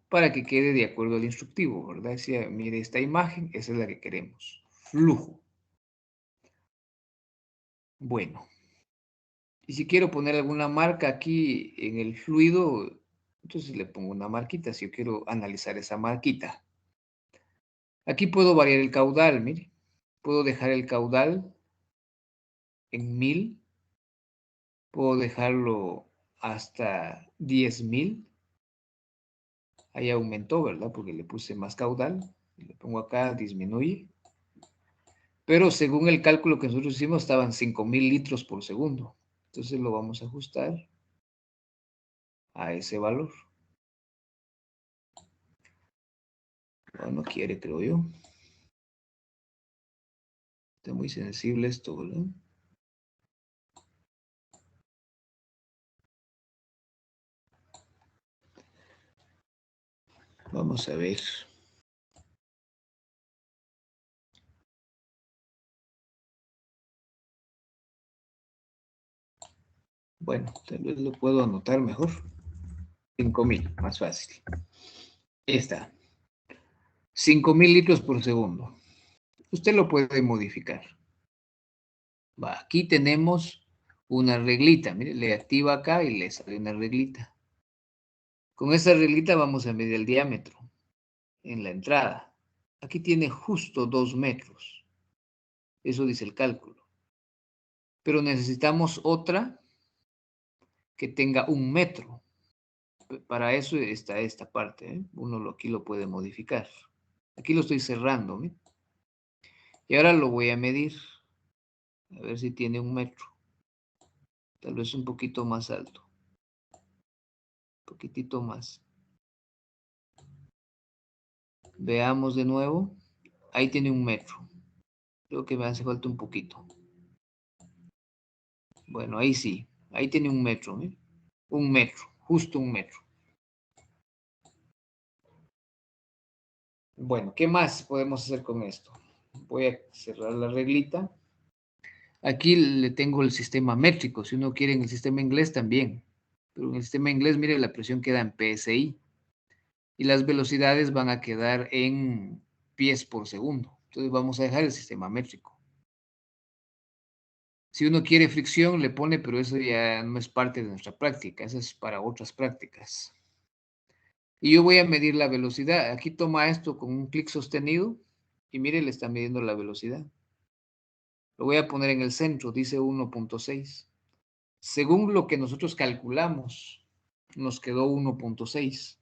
para que quede de acuerdo al instructivo, ¿verdad? Si mire esta imagen, esa es la que queremos. Flujo. Bueno. Y si quiero poner alguna marca aquí en el fluido, entonces le pongo una marquita si yo quiero analizar esa marquita. Aquí puedo variar el caudal, mire. Puedo dejar el caudal en 1000. Puedo dejarlo hasta 10.000. Ahí aumentó, ¿verdad? Porque le puse más caudal. Le pongo acá, disminuye. Pero según el cálculo que nosotros hicimos, estaban 5.000 litros por segundo. Entonces lo vamos a ajustar a ese valor. No quiere, creo yo. Está muy sensible esto, ¿verdad? Vamos a ver. Bueno, tal vez lo puedo anotar mejor. 5.000, más fácil. Ahí está. 5.000 litros por segundo. Usted lo puede modificar. Va, aquí tenemos una reglita. Mire, le activa acá y le sale una reglita. Con esta reglita vamos a medir el diámetro en la entrada. Aquí tiene justo 2 metros. Eso dice el cálculo. Pero necesitamos otra que tenga 1 metro Para eso está esta parte, ¿eh? Uno aquí lo puede modificar. Aquí lo estoy cerrando, ¿eh? Y ahora lo voy a medir. A ver si tiene 1 metro. Tal vez un poquito más alto. Un poquitito más. Veamos de nuevo. Ahí tiene 1 metro. Creo que me hace falta un poquito. Bueno, ahí sí. Ahí tiene 1 metro, ¿eh? 1 metro. Justo 1 metro. Bueno, ¿qué más podemos hacer con esto? Voy a cerrar la reglita. Aquí le tengo el sistema métrico. Si uno quiere en el sistema inglés también. Pero en el sistema inglés, mire, la presión queda en PSI. Y las velocidades van a quedar en pies por segundo. Entonces vamos a dejar el sistema métrico. Si uno quiere fricción, le pone, pero eso ya no es parte de nuestra práctica. Eso es para otras prácticas. Y yo voy a medir la velocidad. Aquí toma esto con un clic sostenido. Y mire, le está midiendo la velocidad. Lo voy a poner en el centro, dice 1.6. Según lo que nosotros calculamos, nos quedó 1.6.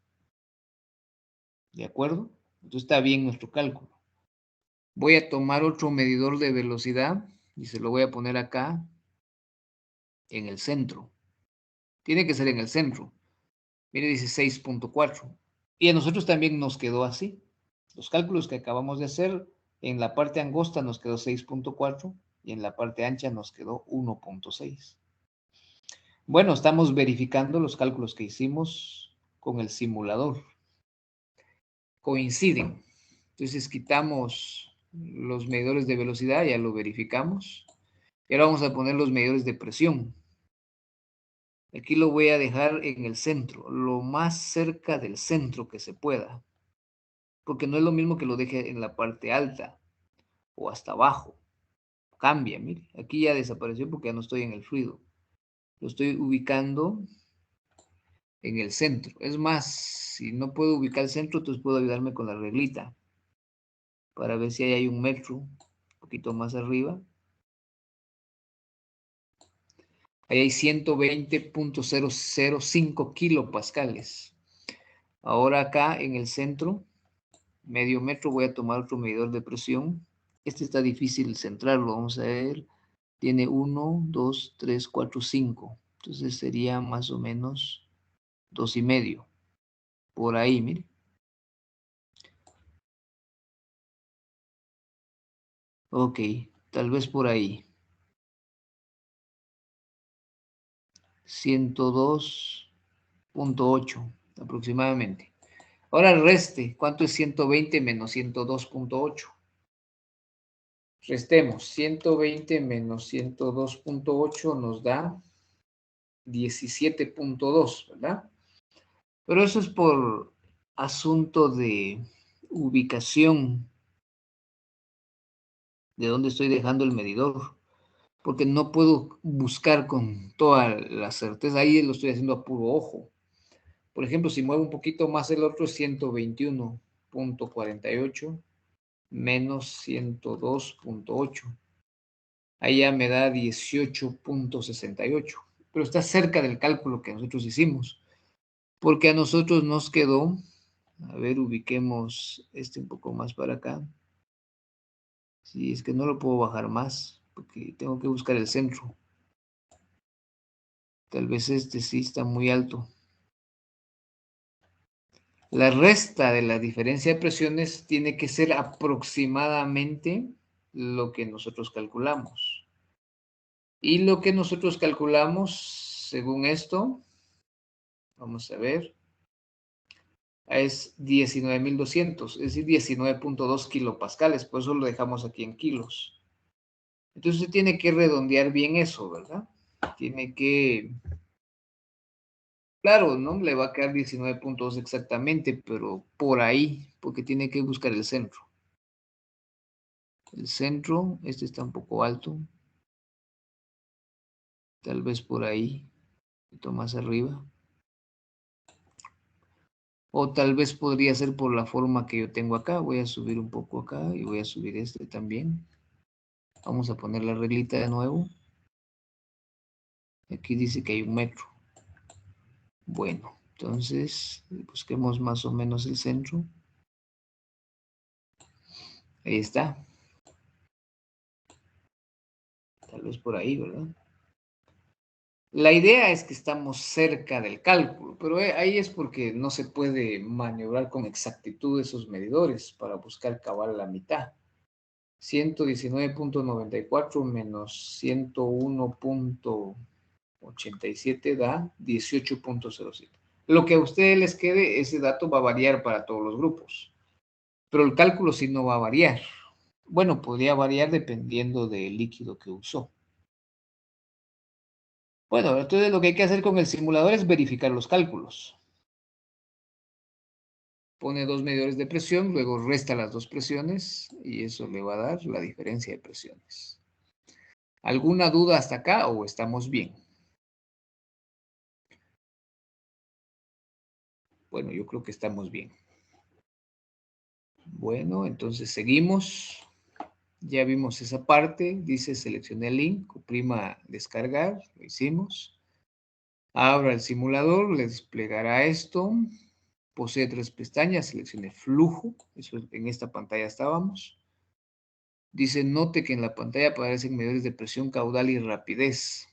¿De acuerdo? Entonces está bien nuestro cálculo. Voy a tomar otro medidor de velocidad y se lo voy a poner acá en el centro. Tiene que ser en el centro. Mire, dice 6.4. Y a nosotros también nos quedó así. Los cálculos que acabamos de hacer, en la parte angosta nos quedó 6.4 y en la parte ancha nos quedó 1.6. Bueno, estamos verificando los cálculos que hicimos con el simulador. Coinciden. Entonces quitamos los medidores de velocidad, ya lo verificamos. Y ahora vamos a poner los medidores de presión. Aquí lo voy a dejar en el centro, lo más cerca del centro que se pueda. Porque no es lo mismo que lo deje en la parte alta o hasta abajo. Cambia, mire. Aquí ya desapareció porque ya no estoy en el fluido. Lo estoy ubicando en el centro. Es más, si no puedo ubicar el centro, entonces puedo ayudarme con la reglita para ver si ahí hay 1 metro, un poquito más arriba. Ahí hay 120.005 kilopascales. Ahora acá en el centro, medio metro, voy a tomar otro medidor de presión. Este está difícil centrarlo, vamos a ver. Tiene 1, 2, 3, 4, 5. Entonces sería más o menos 2,5. Por ahí, mire. Ok, tal vez por ahí. 102.8 aproximadamente. Ahora reste, ¿cuánto es 120 menos 102.8? Restemos, 120 menos 102.8 nos da 17.2, ¿verdad? Pero eso es por asunto de ubicación, de dónde estoy dejando el medidor, porque no puedo buscar con toda la certeza, ahí lo estoy haciendo a puro ojo. Por ejemplo, si muevo un poquito más el otro, es 121.48 menos 102.8. Ahí ya me da 18.68. Pero está cerca del cálculo que nosotros hicimos. Porque a nosotros nos quedó, a ver, ubiquemos este un poco más para acá. Sí, es que no lo puedo bajar más, porque tengo que buscar el centro. Tal vez este sí está muy alto. La resta de la diferencia de presiones tiene que ser aproximadamente lo que nosotros calculamos. Y lo que nosotros calculamos, según esto, vamos a ver, es 19.200, es decir, 19.2 kilopascales, por eso lo dejamos aquí en kilos. Entonces usted tiene que redondear bien eso, ¿verdad? Tiene que, claro, no le va a quedar 19.2 exactamente, pero por ahí, porque tiene que buscar el centro. El centro, este está un poco alto, tal vez por ahí, un poquito más arriba. O tal vez podría ser por la forma que yo tengo acá. Voy a subir un poco acá y voy a subir este también. Vamos a poner la reglita de nuevo. Aquí dice que hay 1 metro. Bueno, Entonces, busquemos más o menos el centro. Ahí está. Tal vez por ahí, ¿verdad? La idea es que estamos cerca del cálculo, pero ahí es porque no se puede maniobrar con exactitud esos medidores para buscar cabal la mitad. 119.94 menos 101.87 da 18.07. Lo que a ustedes les quede, ese dato va a variar para todos los grupos, pero el cálculo sí no va a variar. Bueno, podría variar dependiendo del líquido que usó. Bueno, entonces lo que hay que hacer con el simulador es verificar los cálculos. Pone dos medidores de presión, luego resta las dos presiones y eso le va a dar la diferencia de presiones. ¿Alguna duda hasta acá o estamos bien? Bueno, yo creo que estamos bien. Bueno, entonces seguimos. Ya vimos esa parte. Dice seleccione el link, oprima descargar. Lo hicimos. Abra el simulador, le desplegará esto. Posee tres pestañas. Seleccione flujo. Eso en esta pantalla estábamos. Dice note que en la pantalla aparecen medidores de presión, caudal y rapidez.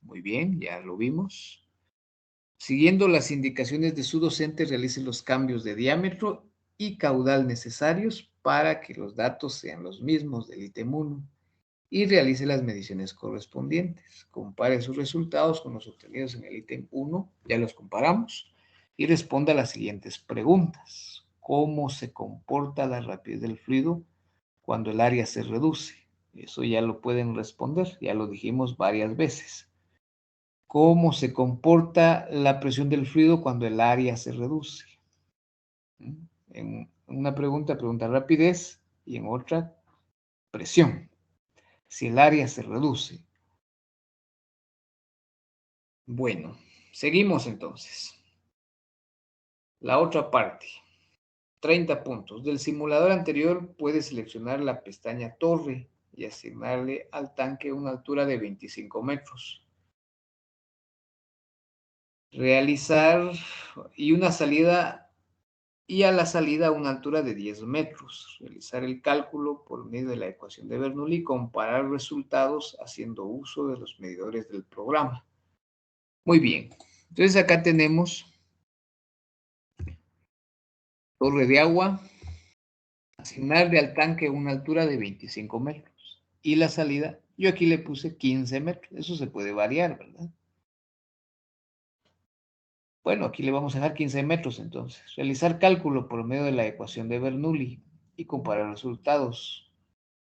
Muy bien, ya lo vimos. Siguiendo las indicaciones de su docente, realice los cambios de diámetro y caudal necesarios para que los datos sean los mismos del ítem 1 y realice las mediciones correspondientes. Compare sus resultados con los obtenidos en el ítem 1, ya los comparamos, y responda a las siguientes preguntas. ¿Cómo se comporta la rapidez del fluido cuando el área se reduce? Eso ya lo pueden responder, ya lo dijimos varias veces. ¿Cómo se comporta la presión del fluido cuando el área se reduce? En una pregunta rapidez y en otra presión. Si el área se reduce. Bueno, seguimos entonces. La otra parte. 30 puntos. Del simulador anterior puedes seleccionar la pestaña torre y asignarle al tanque una altura de 25 metros. Realizar y una salida y a la salida a una altura de 10 metros. Realizar el cálculo por medio de la ecuación de Bernoulli y comparar resultados haciendo uso de los medidores del programa. Muy bien. Entonces acá tenemos torre de agua, asignarle al tanque una altura de 25 metros. Y la salida, yo aquí le puse 15 metros. Eso se puede variar, ¿verdad? Bueno, aquí le vamos a dejar 15 metros entonces. Realizar cálculo por medio de la ecuación de Bernoulli y comparar resultados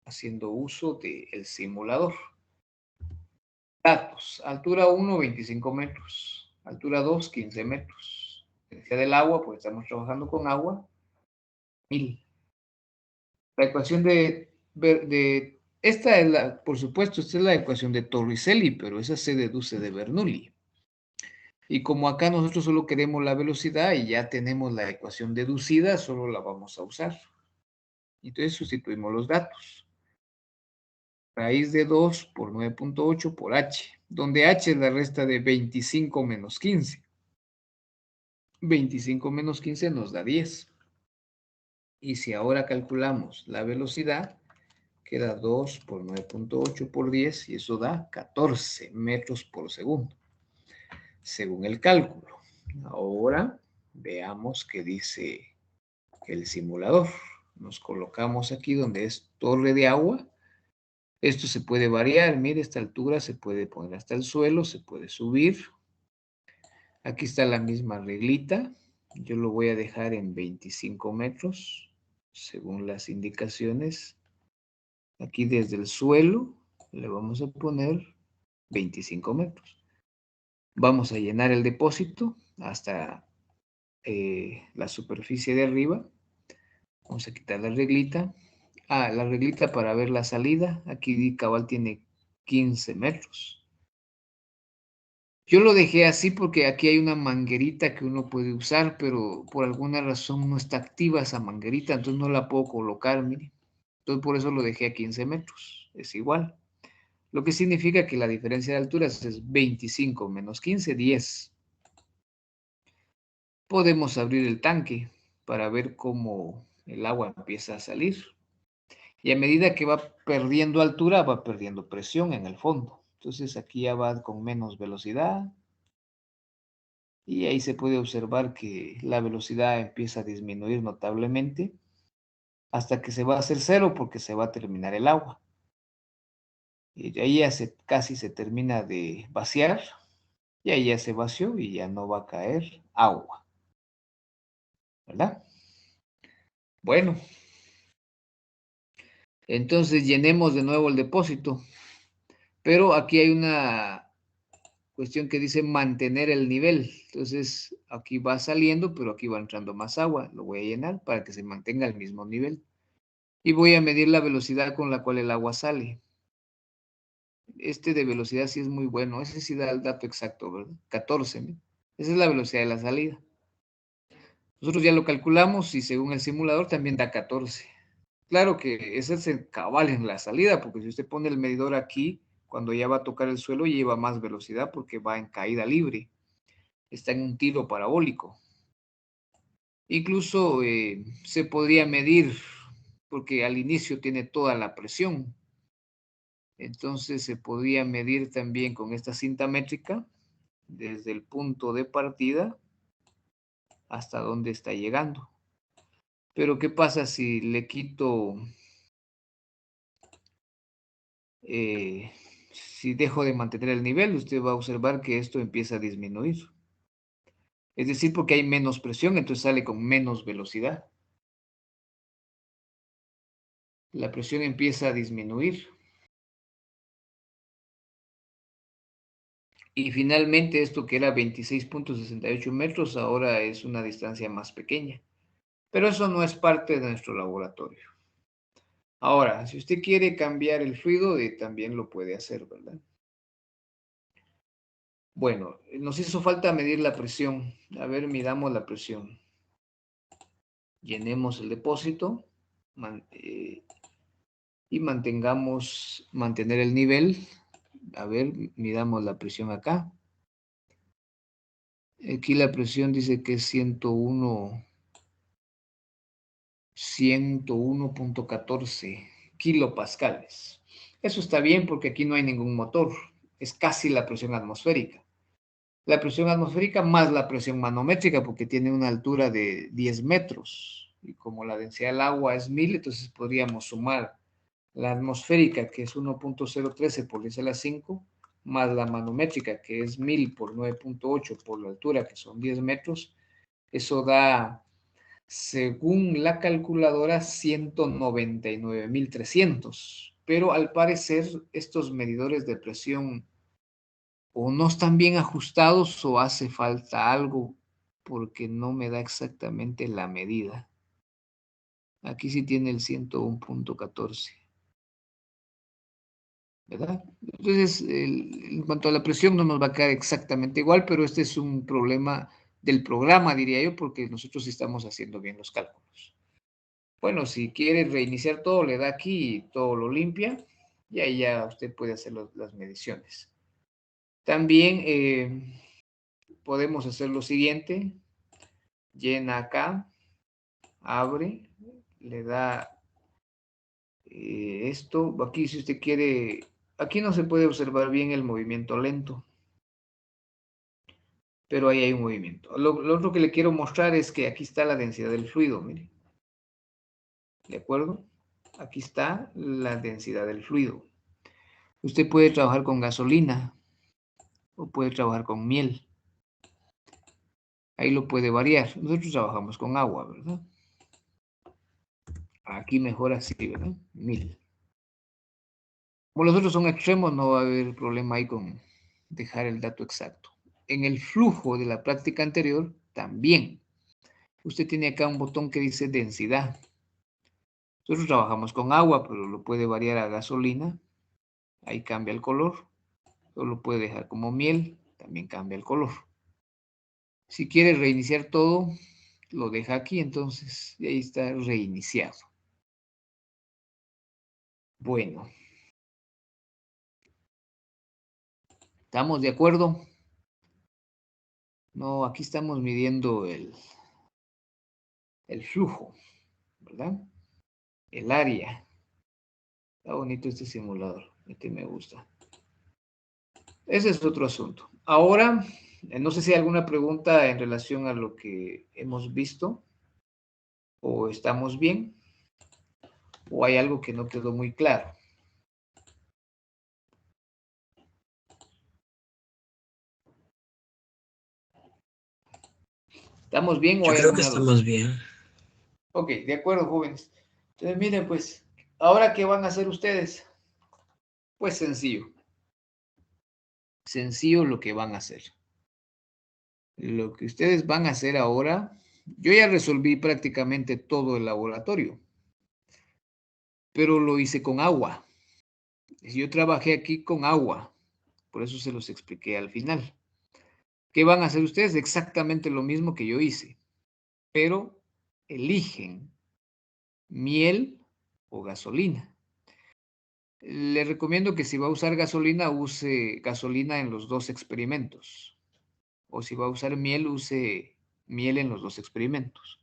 haciendo uso del simulador. Datos. Altura 1, 25 metros. Altura 2, 15 metros. Energía del agua, pues estamos trabajando con agua, 1000. La ecuación esta es por supuesto, esta es la ecuación de Torricelli, pero esa se deduce de Bernoulli. Y como acá nosotros solo queremos la velocidad y ya tenemos la ecuación deducida, solo la vamos a usar. Entonces sustituimos los datos. Raíz de 2 por 9.8 por h, donde h es la resta de 25 menos 15. 25 menos 15 nos da 10. Y si ahora calculamos la velocidad, queda 2 por 9.8 por 10 y eso da 14 metros por segundo, según el cálculo. Ahora veamos qué dice el simulador. Nos colocamos aquí donde es torre de agua. Esto se puede variar. Mire, esta altura se puede poner hasta el suelo, se puede subir. Aquí está la misma reglita. Yo lo voy a dejar en 25 metros, según las indicaciones. Aquí desde el suelo le vamos a poner 25 metros. Vamos a llenar el depósito hasta la superficie de arriba. Vamos a quitar la reglita. La reglita para ver la salida. Aquí cabal tiene 15 metros. Yo lo dejé así porque aquí hay una manguerita que uno puede usar, pero por alguna razón no está activa esa manguerita, entonces no la puedo colocar, mire. Entonces por eso lo dejé a 15 metros. Es igual. Lo que significa que la diferencia de alturas es 25 menos 15, 10. podemos abrir el tanque para ver cómo el agua empieza a salir. Y a medida que va perdiendo altura, va perdiendo presión en el fondo. Entonces aquí ya va con menos velocidad. Y ahí se puede observar que la velocidad empieza a disminuir notablemente hasta que se va a hacer cero porque se va a terminar el agua. Y de ahí ya casi se termina de vaciar. Y ahí ya se vació y ya no va a caer agua. ¿Verdad? Bueno. Entonces llenemos de nuevo el depósito. Pero aquí hay una cuestión que dice mantener el nivel. Entonces aquí va saliendo, pero aquí va entrando más agua. Lo voy a llenar para que se mantenga el mismo nivel. Y voy a medir la velocidad con la cual el agua sale. Este de velocidad sí es muy bueno. Ese sí da el dato exacto, ¿verdad? 14. ¿no? Esa es la velocidad de la salida. Nosotros ya lo calculamos y según el simulador también da 14. Claro que ese es el cabal en la salida, porque si usted pone el medidor aquí, cuando ya va a tocar el suelo, lleva más velocidad porque va en caída libre. Está en un tiro parabólico. Incluso se podría medir, porque al inicio tiene toda la presión. Entonces se podría medir también con esta cinta métrica, desde el punto de partida hasta dónde está llegando. Pero ¿qué pasa si le quito, si dejo de mantener el nivel? Usted va a observar que esto empieza a disminuir. Es decir, porque hay menos presión, entonces sale con menos velocidad. La presión empieza a disminuir. Y finalmente esto que era 26.68 metros, ahora es una distancia más pequeña. Pero eso no es parte de nuestro laboratorio. Ahora, si usted quiere cambiar el fluido, también lo puede hacer, ¿verdad? Bueno, nos hizo falta medir la presión. A ver, midamos la presión. Llenemos el depósito y mantener el nivel. A ver, midamos la presión acá. Aquí la presión dice que es 101.14 kilopascales. Eso está bien porque aquí no hay ningún motor. Es casi la presión atmosférica. La presión atmosférica más la presión manométrica porque tiene una altura de 10 metros. Y como la densidad del agua es 1000, entonces podríamos sumar la atmosférica, que es 1.013 por 10 a la 5, más la manométrica, que es 1000 por 9.8 por la altura, que son 10 metros. Eso da, según la calculadora, 199.300. Pero al parecer, estos medidores de presión o no están bien ajustados o hace falta algo porque no me da exactamente la medida. Aquí sí tiene el 101.14. ¿Verdad? Entonces, en cuanto a la presión no nos va a quedar exactamente igual, pero este es un problema del programa, diría yo, porque nosotros estamos haciendo bien los cálculos. Bueno, si quiere reiniciar todo, le da aquí y todo lo limpia, y ahí ya usted puede hacer las mediciones. También podemos hacer lo siguiente, llena acá, abre, le da esto, aquí si usted quiere, aquí no se puede observar bien el movimiento lento, pero ahí hay un movimiento. Lo otro que le quiero mostrar es que aquí está la densidad del fluido, mire. ¿De acuerdo? Aquí está la densidad del fluido. Usted puede trabajar con gasolina o puede trabajar con miel. Ahí lo puede variar. Nosotros trabajamos con agua, ¿verdad? Aquí mejor así, ¿verdad? 1000. Como los otros son extremos, no va a haber problema ahí con dejar el dato exacto. En el flujo de la práctica anterior, también. Usted tiene acá un botón que dice densidad. Nosotros trabajamos con agua, pero lo puede variar a gasolina. Ahí cambia el color. O lo puede dejar como miel. También cambia el color. Si quiere reiniciar todo, lo deja aquí, entonces y ahí está reiniciado. Bueno. ¿Estamos de acuerdo? No, aquí estamos midiendo el flujo, ¿verdad? El área. Está bonito este simulador. Este me gusta. Ese es otro asunto. Ahora, no sé si hay alguna pregunta en relación a lo que hemos visto. ¿O estamos bien? ¿O hay algo que no quedó muy claro? ¿Estamos bien o Yo hay creo que alguna duda? estamos bien. Ok, de acuerdo, jóvenes. Entonces, miren, pues, ¿ahora qué van a hacer ustedes? Pues sencillo. Sencillo lo que van a hacer. Lo que ustedes van a hacer ahora, yo ya resolví prácticamente todo el laboratorio, pero lo hice con agua. Yo trabajé aquí con agua, por eso se los expliqué al final. ¿Qué van a hacer ustedes? Exactamente lo mismo que yo hice, pero eligen miel o gasolina. Le recomiendo que si va a usar gasolina, use gasolina en los dos experimentos. O si va a usar miel, use miel en los dos experimentos.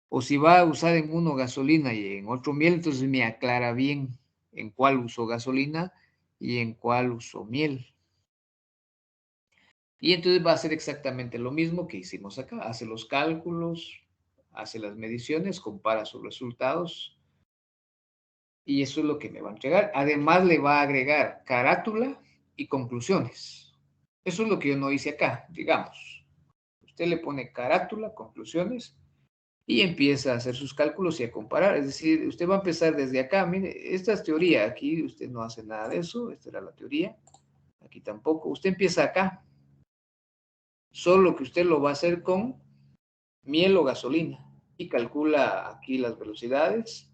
O si va a usar en uno gasolina y en otro miel, entonces me aclara bien en cuál usó gasolina y en cuál usó miel. Y entonces va a ser exactamente lo mismo que hicimos acá. Hace los cálculos, hace las mediciones, compara sus resultados y eso es lo que me va a entregar. Además le va a agregar carátula y conclusiones. Eso es lo que yo no hice acá, digamos. Usted le pone carátula, conclusiones y empieza a hacer sus cálculos y a comparar. Es decir, usted va a empezar desde acá. Mire, esta es teoría. Aquí usted no hace nada de eso. Esta era la teoría. Aquí tampoco. Usted empieza acá. Solo que usted lo va a hacer con miel o gasolina. Y calcula aquí las velocidades,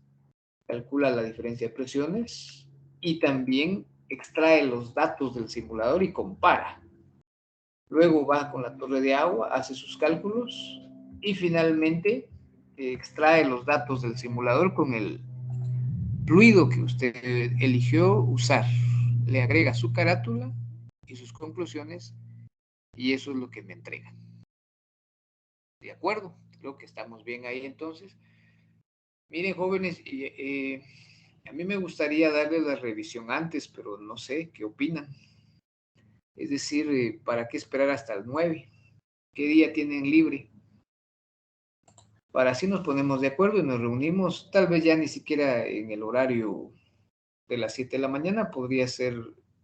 calcula la diferencia de presiones y también extrae los datos del simulador y compara. Luego va con la torre de agua, hace sus cálculos y finalmente extrae los datos del simulador con el fluido que usted eligió usar. Le agrega su carátula y sus conclusiones y eso es lo que me entrega. ¿De acuerdo? Creo que estamos bien ahí entonces. Miren, jóvenes, a mí me gustaría darles la revisión antes, pero no sé, ¿qué opinan? Es decir, ¿para qué esperar hasta el 9? ¿Qué día tienen libre? Para así nos ponemos de acuerdo y nos reunimos, tal vez ya ni siquiera en el horario de las 7 de la mañana, podría ser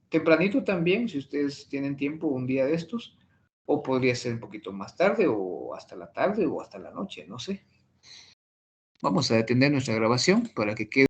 tempranito también, si ustedes tienen tiempo un día de estos, o podría ser un poquito más tarde, o hasta la tarde, o hasta la noche, no sé. Vamos a detener nuestra grabación para que quede